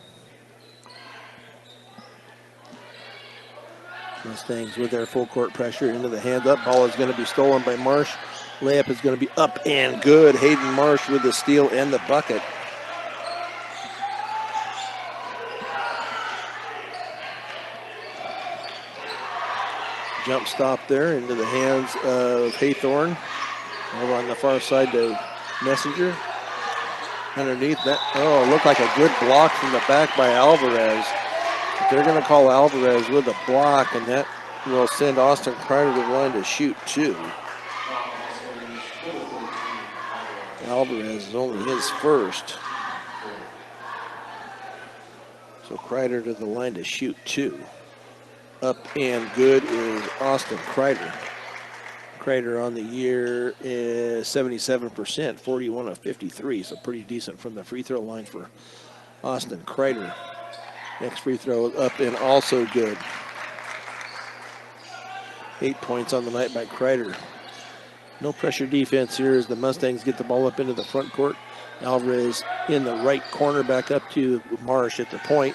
Mustangs with their full court pressure into the hand up. Ball is going to be stolen by Marsh. Layup is going to be up and good. Hayden Marsh with the steal and the bucket. Jump stop there into the hands of Haythorne. Over on the far side to Messenger. Underneath that, oh, it looked like a good block from the back by Alvarez. They're going to call Alvarez with a block, and that will send Austin Kreider to the line to shoot 2. Alvarez is only his first. So Kreider to the line to shoot 2. Up and good is Austin Kreider. Kreider on the year is 77%, 41 of 53, so pretty decent from the free throw line for Austin Kreider. Next free throw up and also good. 8 points on the night by Kreider. No pressure defense here as the Mustangs get the ball up into the front court. Alvarez in the right corner, back up to Marsh at the point.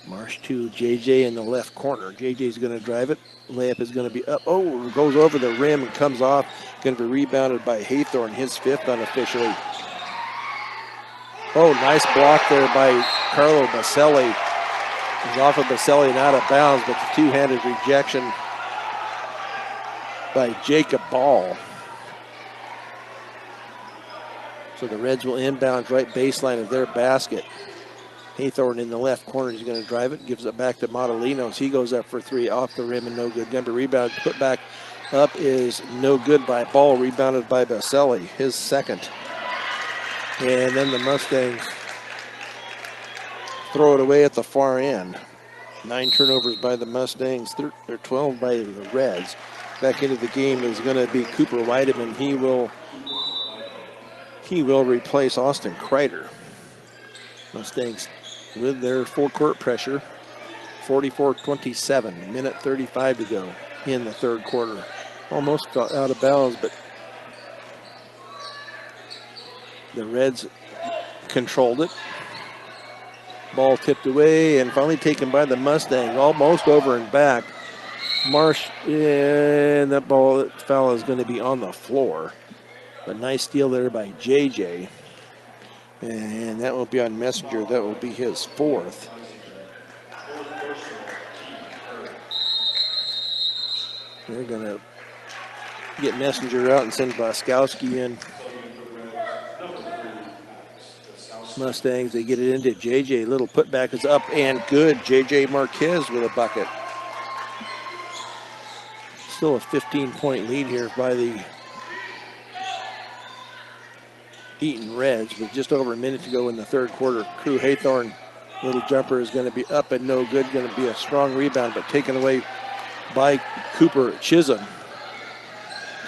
Marsh to JJ in the left corner. JJ's going to drive it. Layup is going to be up. Oh, goes over the rim and comes off. Going to be rebounded by Haythorne, his 5th unofficially. Oh, nice block there by Carlo Baselli. He's off of Baselli and out of bounds, but the two-handed rejection by Jacob Ball. So the Reds will inbound right baseline of their basket. Haythorne in the left corner is going to drive it, gives it back to Modelino. He goes up for 3 off the rim and no good. Number rebound put back up is no good by Ball, rebounded by Baselli, his second. And then the Mustangs throw it away at the far end. 9 turnovers by the Mustangs, 12 by the Reds. Back into the game is going to be Cooper Weideman. He will replace Austin Kreider. Mustangs with their full court pressure. 44-27, minute 35 to go in the third quarter. Almost got out of bounds, but the Reds controlled it. Ball tipped away and finally taken by the Mustangs, almost over and back. Marsh, and that foul is going to be on the floor. But nice steal there by JJ. And that will be on Messenger. That will be his 4th. They're going to get Messenger out and send Boskowski in. Mustangs, they get it into JJ. Little putback is up and good. JJ Marquez with a bucket. Still a 15-point lead here by the Eaton Reds with just over a minute to go in the third quarter. Crew Haythorne, little jumper is going to be up and no good. Going to be a strong rebound, but taken away by Cooper Chisholm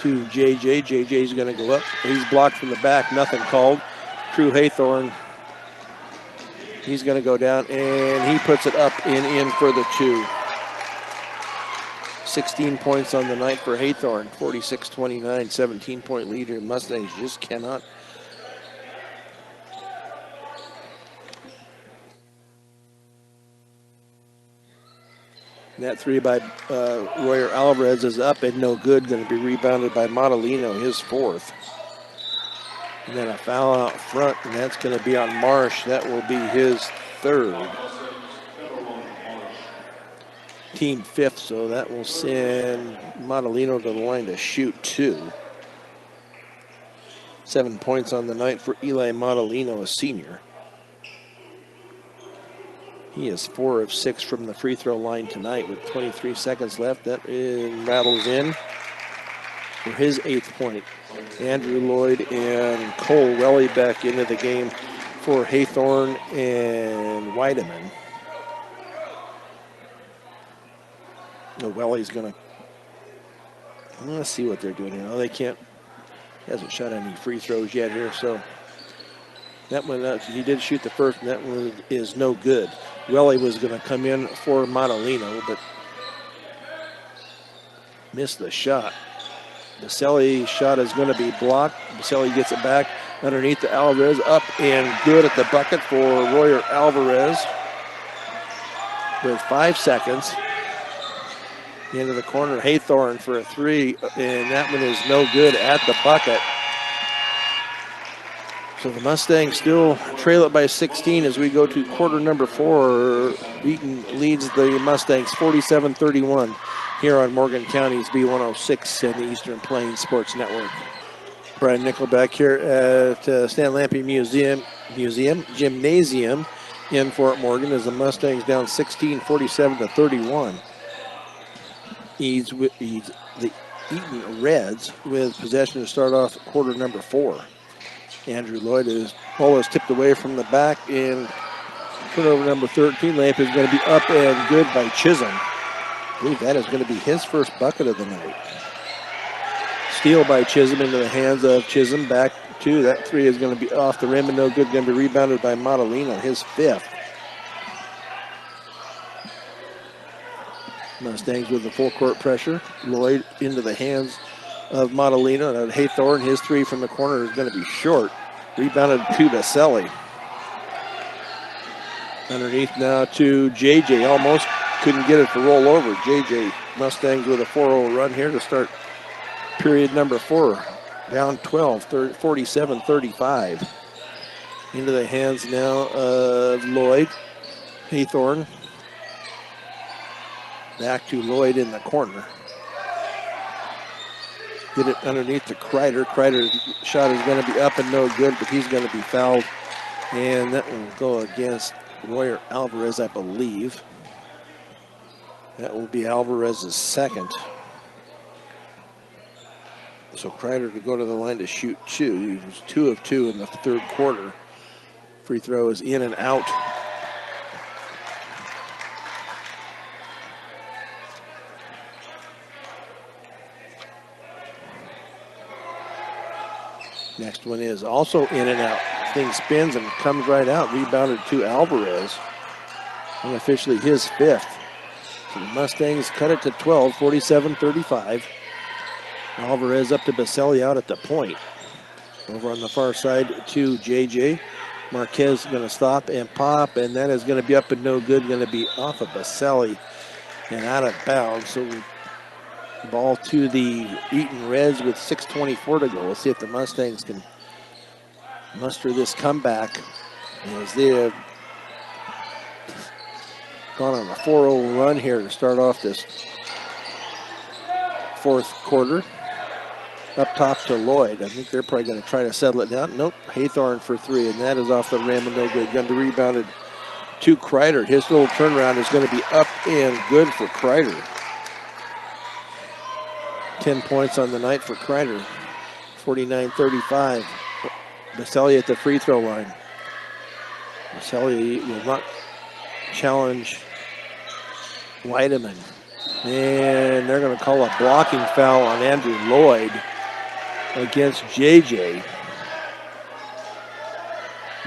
to JJ. JJ's going to go up. He's blocked from the back. Nothing called. Crew Haythorne He's going to go down, and he puts it up and in for the 2. 16 points on the night for Haythorne, 46-29, 17-point lead here. Mustangs just cannot. That 3 by Royer Alvarez is up and no good. Going to be rebounded by Montalino, his 4th. And then a foul out front, and that's going to be on Marsh. That will be his 3rd. Team 5th, so that will send Montalino to the line to shoot 2. 7 points on the night for Eli Montalino, a senior. He is 4 of 6 from the free throw line tonight with 23 seconds left. That rattles in for his 8th point. Andrew Lloyd and Cole Welly back into the game for Haythorne and Weideman. No, Welly's going to, let's see what they're doing here. Oh, they can't, he hasn't shot any free throws yet here, so that one, he did shoot the first, and that one is no good. Welly was going to come in for Montalino, but missed the shot. Baselli's shot is going to be blocked. Baselli gets it back underneath the Alvarez, up and good at the bucket for Royer Alvarez with 5 seconds. Into the corner, Haythorne for a 3, and that one is no good at the bucket. So the Mustangs still trail it by 16 as we go to quarter number 4. Eaton leads the Mustangs 47-31 here on Morgan County's B106 and the Eastern Plains Sports Network. Brian Nickelback here at Stan Lampe Gymnasium in Fort Morgan as the Mustangs down 16, 47-31. He's the Eaton Reds with possession to start off quarter number 4. Andrew Lloyd ball is tipped away from the back, and turnover number 13. Lamp is going to be up and good by Chisholm. I believe that is going to be his first bucket of the night. Steal by Chisholm into the hands of Chisholm. Back to that 3 is going to be off the rim and no good. Going to be rebounded by Montalino, his 5th. Mustangs with the full court pressure. Lloyd into the hands of Montalino. And Haythorne, his 3 from the corner is going to be short. Rebounded to Baselli. Underneath now to JJ. Almost couldn't get it to roll over. JJ Mustangs with a 4-0 run here to start period number 4. Down 12, 47-35. Into the hands now of Lloyd. Haythorne. Back to Lloyd in the corner. Get it underneath to Kreider. Kreider's shot is going to be up and no good, but he's going to be fouled. And that will go against Royer Alvarez, I believe. That will be Alvarez's 2nd. So Kreider to go to the line to shoot 2. He was 2 of 2 in the 3rd quarter. Free throw is in and out. Next one is also in and out. Thing spins and comes right out. Rebounded to Alvarez. Unofficially his 5th. So the Mustangs cut it to 12, 47-35. Alvarez up to Baselli out at the point. Over on the far side to JJ. Marquez going to stop and pop, and that is going to be up and no good. Going to be off of Baselli and out of bounds. So ball to the Eaton Reds with 6:24 to go. We'll see if the Mustangs can muster this comeback as they have gone on a 4-0 run here to start off this 4th quarter. Up top to Lloyd. I think they're probably going to try to settle it down. Nope. Haythorne for 3, and that is off the rim and no good. Going to be rebounded to Kreider. His little turnaround is going to be up and good for Kreider. 10 points on the night for Kreider. 49-35. Baselli at the free throw line. Baselli will not challenge Weideman. And they're going to call a blocking foul on Andrew Lloyd against JJ.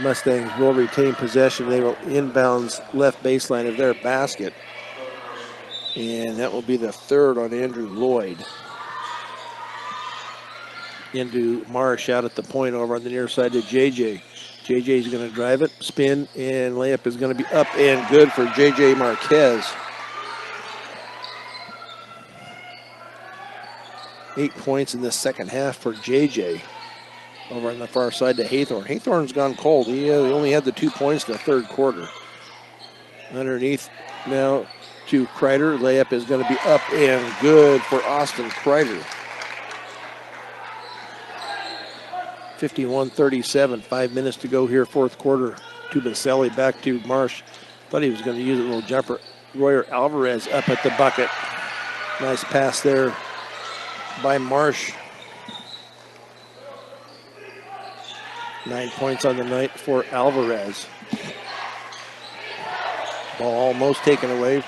Mustangs will retain possession. They will inbounds left baseline of their basket. And that will be the third on Andrew Lloyd. Into Marsh out at the point over on the near side to JJ. JJ is going to drive it, spin, and layup is going to be up and good for JJ Marquez. 8 points in the second half for JJ. Over on the far side to Haythorne. Haythorne's gone cold. He only had the 2 points in the third quarter. Underneath now to Kreider. Layup is going to be up and good for Austin Kreider. 51-37, 5 minutes to go here, fourth quarter. To Baselli, back to Marsh. Thought he was going to use a little jumper. Royer Alvarez up at the bucket. Nice pass there by Marsh. 9 points on the night for Alvarez. Ball almost taken away.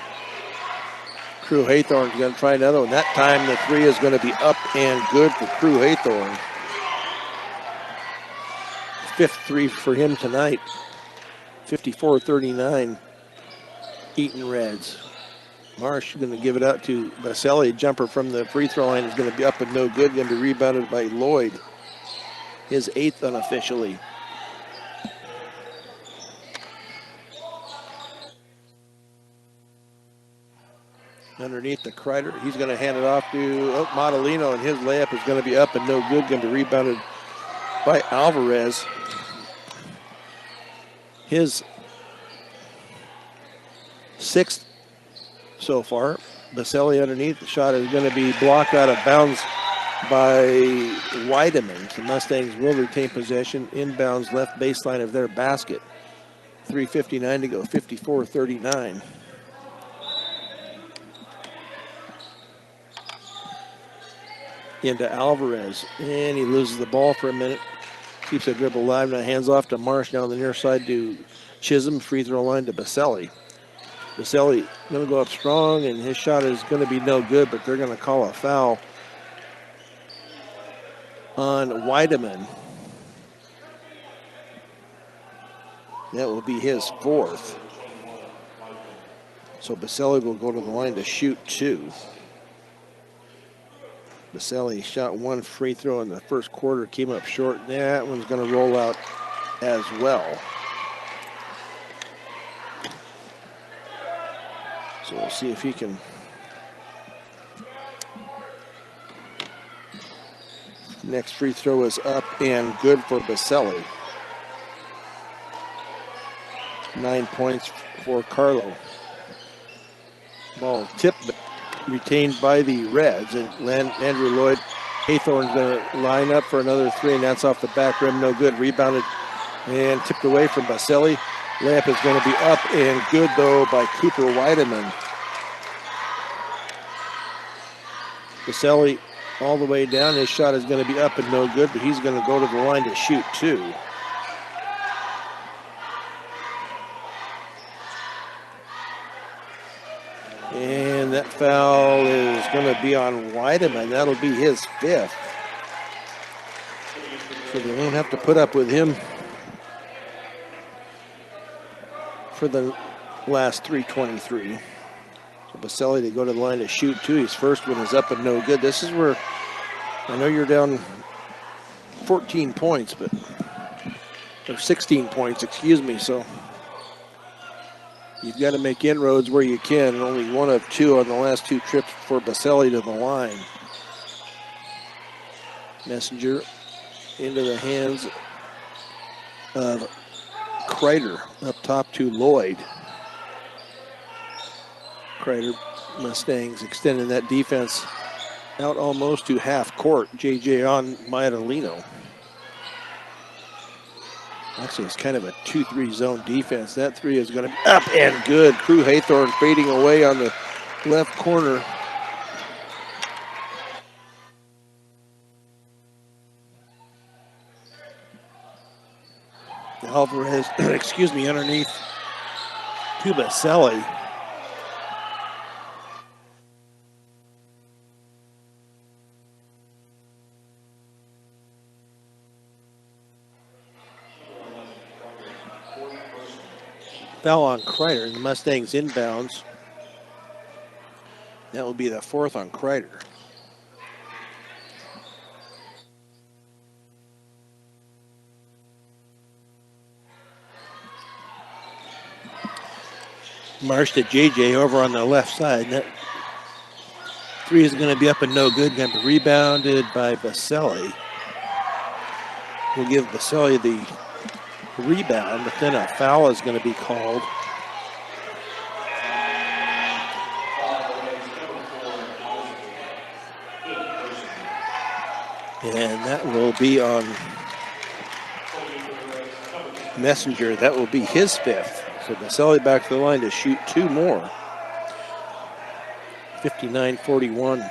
Crew Haythorne's going to try another one. That time the three is going to be up and good for Crew Haythorne. Fifth three for him tonight. 54-39. Eaton Reds. Marsh going to give it out to Baselli. Jumper from the free throw line is going to be up and no good. Going to be rebounded by Lloyd. His eighth unofficially. Underneath the Kreider. He's going to hand it off to Modelino, and his layup is going to be up and no good. Going to be rebounded by Alvarez. His sixth so far. Baselli underneath. The shot is going to be blocked out of bounds by Weideman. The Mustangs will retain possession. Inbounds left baseline of their basket. 3:59 to go, 54-39. Into Alvarez, and he loses the ball for a minute. Keeps the dribble alive, now hands off to Marsh down the near side to Chisholm. Free throw line to Baselli. Baselli going to go up strong, and his shot is going to be no good, but they're going to call a foul on Weideman. That will be his fourth. So Baselli will go to the line to shoot two. Baselli shot one free throw in the first quarter, came up short. That one's going to roll out as well. So we'll see if he can next free throw is up and good for Baselli. 9 points for Carlo. Ball tipped, but retained by the Reds. And Andrew Lloyd, Haythorne's going to line up for another three, and that's off the back rim. No good. Rebounded and tipped away from Baselli. Layup is going to be up and good, though, by Cooper Weideman. Baselli all the way down. His shot is going to be up and no good, but he's going to go to the line to shoot two. And that foul is going to be on Weideman. That'll be his fifth. So they won't have to put up with him for the last 3:23. So Baselli to go to the line to shoot two. His first one is up and no good. This is where I know you're down 14 points, but or 16 points, excuse me. So you've got to make inroads where you can. Only one of two on the last two trips for Baselli to the line. Messenger into the hands of Kreider, up top to Lloyd. Kreider, Mustangs extending that defense out almost to half court. JJ on Maidalino. Actually, it's kind of a 2-3 zone defense. That three is going to be up and good. Crew Haythorne fading away on the left corner. Alvarez, excuse me, underneath to Baselli. Foul on Kreider. The Mustangs inbounds. That will be the 4th on Kreider. Marsh to JJ over on the left side. That 3 is going to be up and no good. Going to be rebounded by Baselli. We'll give Baselli the rebound, but then a foul is going to be called. And that will be on Messenger. That will be his 5th. So Baselli back to the line to shoot 2 more. 59-41.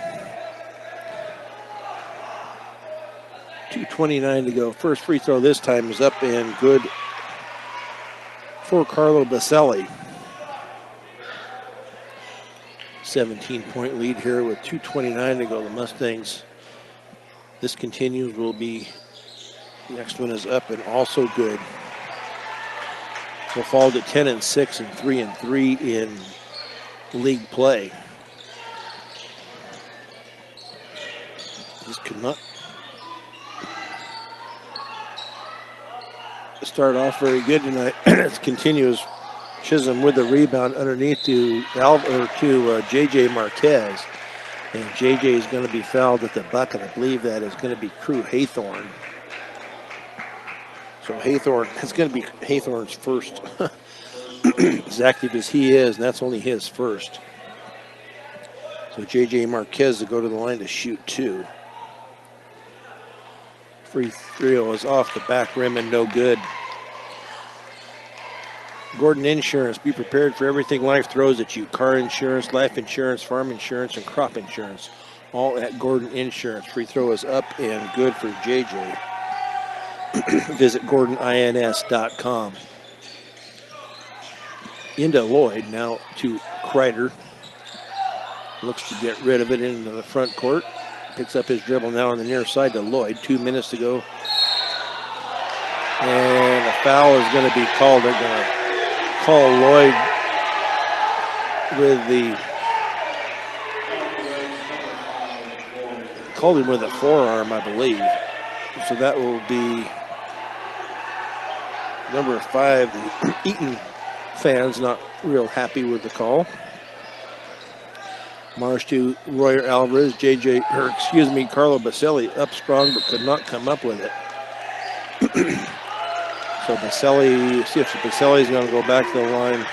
2:29 to go. First free throw this time is up and good for Carlo Baselli. 17-point lead here with 2:29 to go. The Mustangs, this continues, will be, next one is up and also good. Will fall to 10-6 and 3-3 in league play. Just could not start off very good tonight. It continues. Chisholm with the rebound underneath to JJ Marquez. And JJ is going to be fouled at the bucket. I believe that is going to be Crew Haythorne. So Haythorne, it's going to be Haythorne's first. As active as he is, and that's only his first. So JJ Marquez to go to the line to shoot 2. Free throw is off the back rim and no good. Gordon Insurance, be prepared for everything life throws at you. Car insurance, life insurance, farm insurance, and crop insurance. All at Gordon Insurance. Free throw is up and good for JJ. Visit GordonINS.com. Into Lloyd, now to Kreider. Looks to get rid of it into the front court. Picks up his dribble now on the near side to Lloyd. 2 minutes to go. And a foul is going to be called. They're going to call Lloyd with the, called him with a forearm, I believe. So that will be number 5. The Eaton fans not real happy with the call. Marsh to Royer Alvarez, Carlo Baselli up strong but could not come up with it. So Baselli, see if Baselli is going to go back to the line.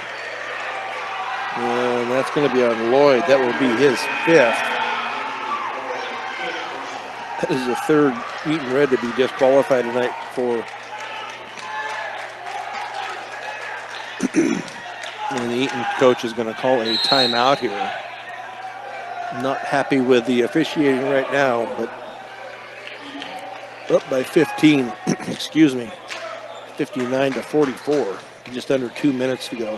And that's going to be on Lloyd. That will be his 5th. That is the 3rd Eaton Red to be disqualified tonight for. And the Eaton coach is going to call a timeout here. Not happy with the officiating right now, but up by 15, 59-44, just under 2 minutes to go.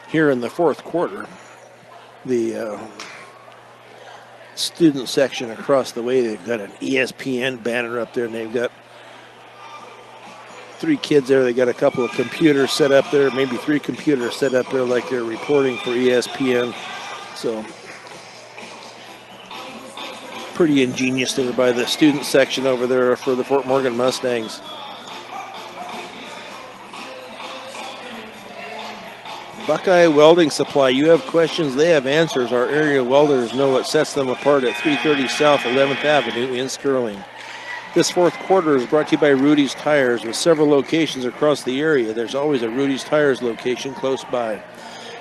Here in the 4th quarter, the student section across the way, they've got an ESPN banner up there, and they've got 3 kids there. They got a couple of computers set up there, maybe 3 computers set up there like they're reporting for ESPN. So pretty ingenious there by the student section over there for the Fort Morgan Mustangs. Buckeye Welding Supply. You have questions, they have answers. Our area welders know what sets them apart at 330 South 11th Avenue in Sterling. This 4th quarter is brought to you by Rudy's Tires. With several locations across the area, there's always a Rudy's Tires location close by.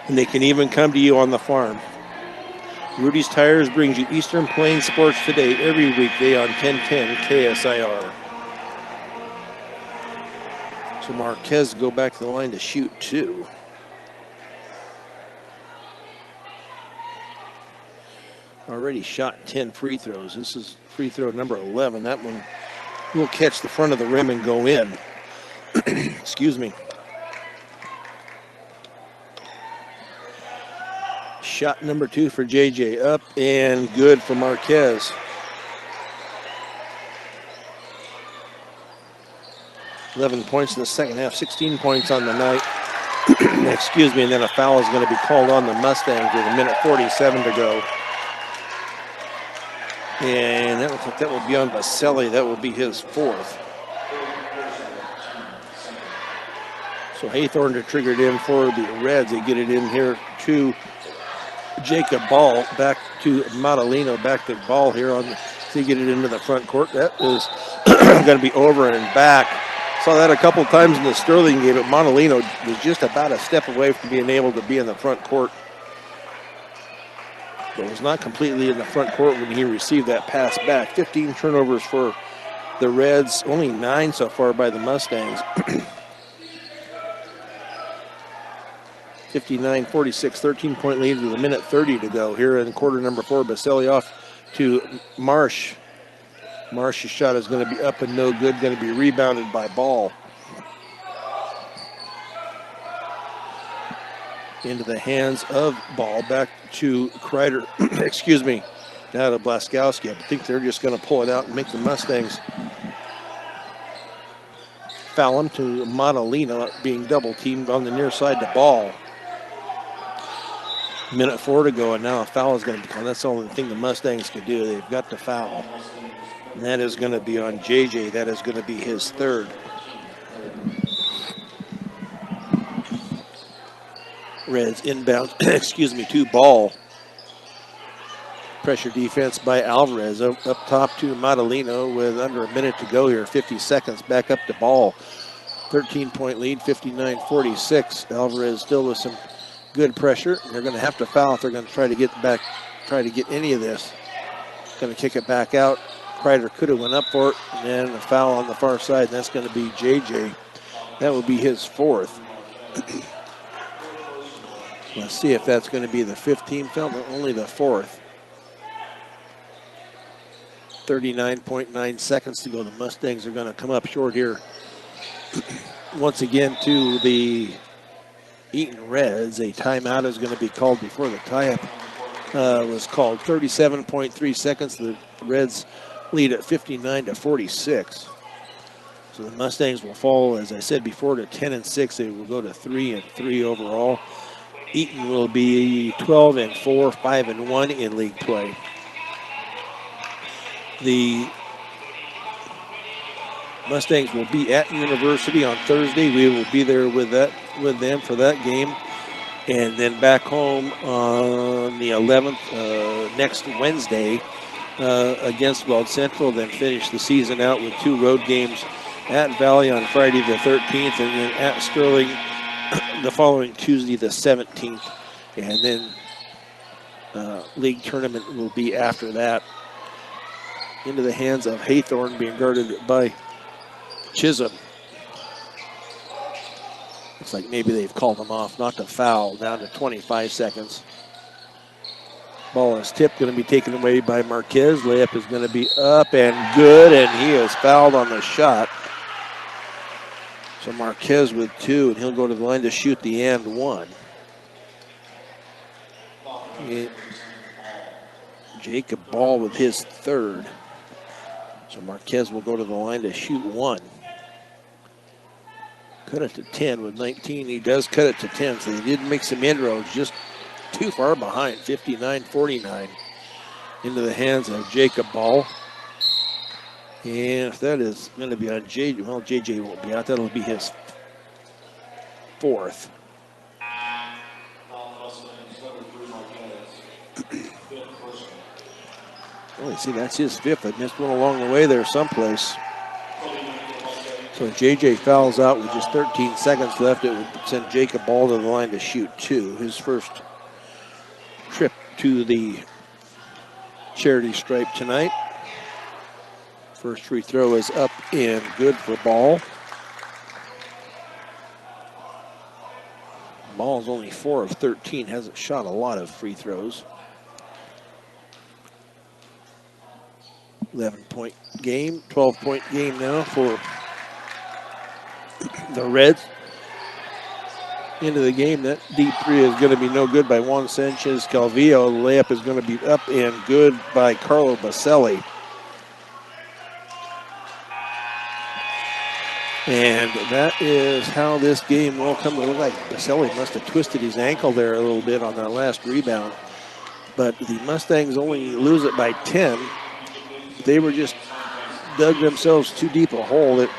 And they can even come to you on the farm. Rudy's Tires brings you Eastern Plains Sports Today every weekday on 1010 KSIR. So Marquez go back to the line to shoot 2. Already shot 10 free throws. This is free throw number 11. That one will catch the front of the rim and go in. Excuse me. Shot number 2 for JJ, up and good for Marquez. 11 points in the second half, 16 points on the night. Excuse me, and then a foul is going to be called on the Mustangs with 1:47 to go. And that looks like that will be on Baselli. That will be his fourth. So Haythorne triggered in for the Reds. They get it in here to Jacob Ball, back to Madalino, back to Ball here on the, to get it into the front court. That is going to be over and back. Saw that a couple times in the Sterling game, but Madalino was just about a step away from being able to be in the front court. But was not completely in the front court when he received that pass back. 15 turnovers for the Reds, only 9 so far by the Mustangs. 59-46, 13-point lead with 1:30 to go here in quarter number 4. Baselli off to Marsh. Marsh's shot is going to be up and no good, going to be rebounded by Ball. Into the hands of Ball, back to Kreider, excuse me, now to Blaskowski. I think they're just going to pull it out and make the Mustangs foul him to Madalino, being double teamed on the near side to Ball. 1:04 to go, and now a foul is going to be called. That's the only thing the Mustangs can do. They've got to foul. And that is going to be on JJ. That is going to be his third. Reds inbound, excuse me, to Ball. Pressure defense by Alvarez. Up top to Madalino with under a minute to go here. 50 seconds back up to Ball. 13-point lead, 59-46. Alvarez still with some good pressure. They're going to have to foul if they're going to try to get back, try to get any of this. Going to kick it back out. Kreider could have went up for it, and then a foul on the far side, and that's going to be JJ. That will be his fourth. Let's see if that's going to be the 15th foul, but only the fourth. 39.9 seconds to go. The Mustangs are going to come up short here. Once again to the Eaton Reds. A timeout is going to be called before the tie-up was called. 37.3 seconds. The Reds lead at 59-46. So the Mustangs will fall, as I said before, to 10-6. They will go to 3-3 overall. Eaton will be 12-4, 5-1 in league play. The Mustangs will be at University on Thursday. We will be there with them for that game. And then back home on the 11th, next Wednesday, against Weld Central, then finish the season out with 2 road games at Valley on Friday the 13th, and then at Sterling the following Tuesday the 17th. And then league tournament will be after that. Into the hands of Haythorne, being guarded by Chisholm. Looks like maybe they've called him off, not to foul, down to 25 seconds. Ball is tipped, going to be taken away by Marquez. Layup is going to be up and good, and he is fouled on the shot. So Marquez with 2, and he'll go to the line to shoot the and 1. Jacob Ball with his third. So Marquez will go to the line to shoot 1. Cut it to 10 with 19. He does cut it to 10, so he did make some inroads, just too far behind, 59-49. Into the hands of Jacob Ball. And if that is going to be on JJ, well, JJ won't be out. That'll be his fourth. Oh, you see, that's his fifth. I missed one along the way there someplace. So JJ fouls out with just 13 seconds left. It would send Jacob Ball to the line to shoot 2. His first trip to the charity stripe tonight. First free throw is up and good for Ball. Ball's only 4 of 13, hasn't shot a lot of free throws. 11-point game, 12-point game now for the Reds. Into the game, that deep 3 is going to be no good by Juan Sanchez Calvillo. The layup is going to be up and good by Carlo Baselli. And that is how this game will come to look like. Baselli must have twisted his ankle there a little bit on that last rebound. But the Mustangs only lose it by 10. They were just dug themselves too deep a hole at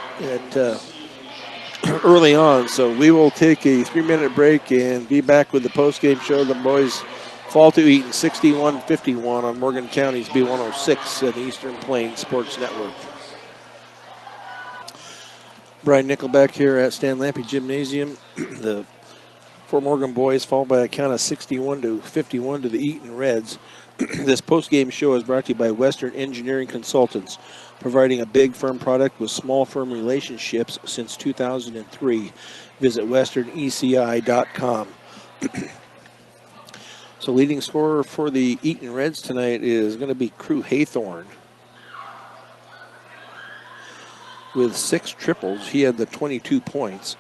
early on. So we will take a 3-minute break and be back with the post-game show. The boys fall to Eaton 61-51 on Morgan County's B106 and Eastern Plains Sports Network. Brian Nickelback here at Stan Lampe Gymnasium. The Fort Morgan boys fall by a count of 61-51 to the Eaton Reds. This post-game show is brought to you by Western Engineering Consultants, providing a big firm product with small firm relationships since 2003. Visit westerneci.com. So leading scorer for the Eaton Reds tonight is going to be Crew Haythorne. With 6 triples, he had the 22 points.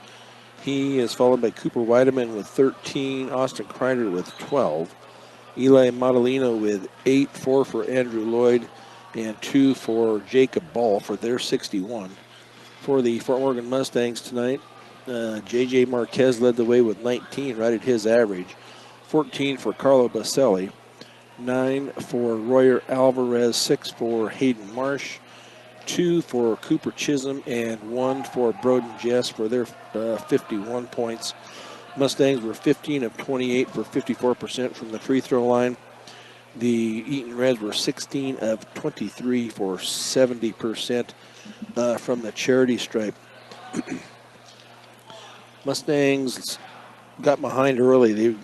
He is followed by Cooper Weideman with 13, Austin Kreider with 12, Eli Modelino with 8, 4 for Andrew Lloyd, and 2 for Jacob Ball for their 61. For the Fort Morgan Mustangs tonight, J.J. Marquez led the way with 19, right at his average. 14 for Carlo Baselli, 9 for Royer Alvarez, 6 for Hayden Marsh, 2 for Cooper Chisholm, and 1 for Broden Jess for their 51 points. Mustangs were 15 of 28 for 54% from the free throw line. The Eaton Reds were 16 of 23 for 70% from the charity stripe. Mustangs got behind early. They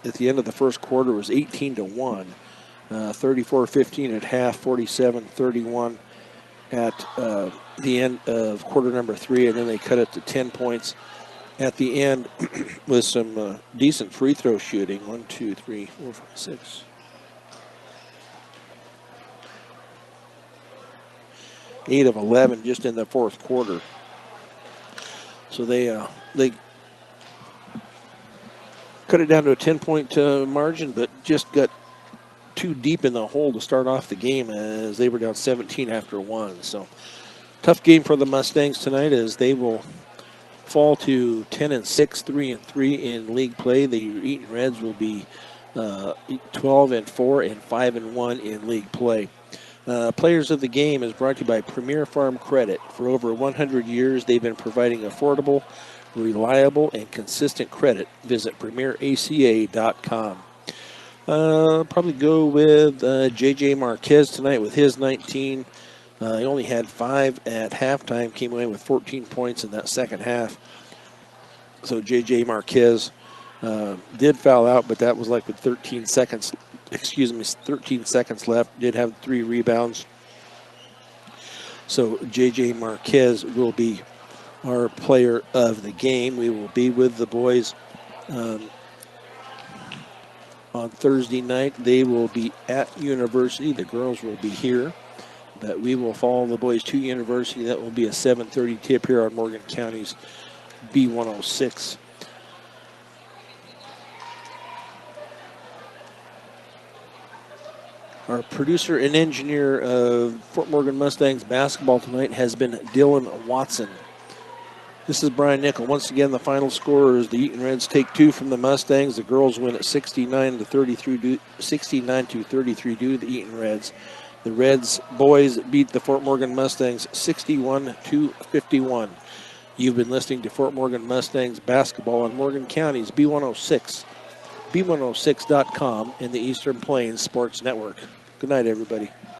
at the end of the first quarter was 18-1, 34-15 at half, 47-31 at the end of quarter number 3, and then they cut it to 10 points at the end with some decent free throw shooting. 1, 2, 3, 4, 5, 6. 8 of 11 just in the fourth quarter. So they cut it down to a 10-point margin, but just got too deep in the hole to start off the game as they were down 17 after 1. So tough game for the Mustangs tonight as they will fall to 10-6, 3-3 in league play. The Eaton Reds will be 12-4 and 5-1 in league play. Players of the Game is brought to you by Premier Farm Credit. For over 100 years, they've been providing affordable, reliable, and consistent credit. Visit premieraca.com. Probably go with J.J. Marquez tonight with his 19. He only had 5 at halftime, came away with 14 points in that second half. So J.J. Marquez did foul out, but that was like with 13 seconds left. Did have 3 rebounds. So J.J. Marquez will be our player of the game. We will be with the boys on Thursday night. They will be at University. The girls will be here. But we will follow the boys to University. That will be a 7:30 tip here on Morgan County's B106. Our producer and engineer of Fort Morgan Mustangs basketball tonight has been Dylan Watson. This is Brian Nickel. Once again, the final score is the Eaton Reds take 2 from the Mustangs. The girls win at 69-33 due to the Eaton Reds. The Reds boys beat the Fort Morgan Mustangs 61-51. You've been listening to Fort Morgan Mustangs basketball on Morgan County's B106, B106.com, and the Eastern Plains Sports Network. Good night, everybody.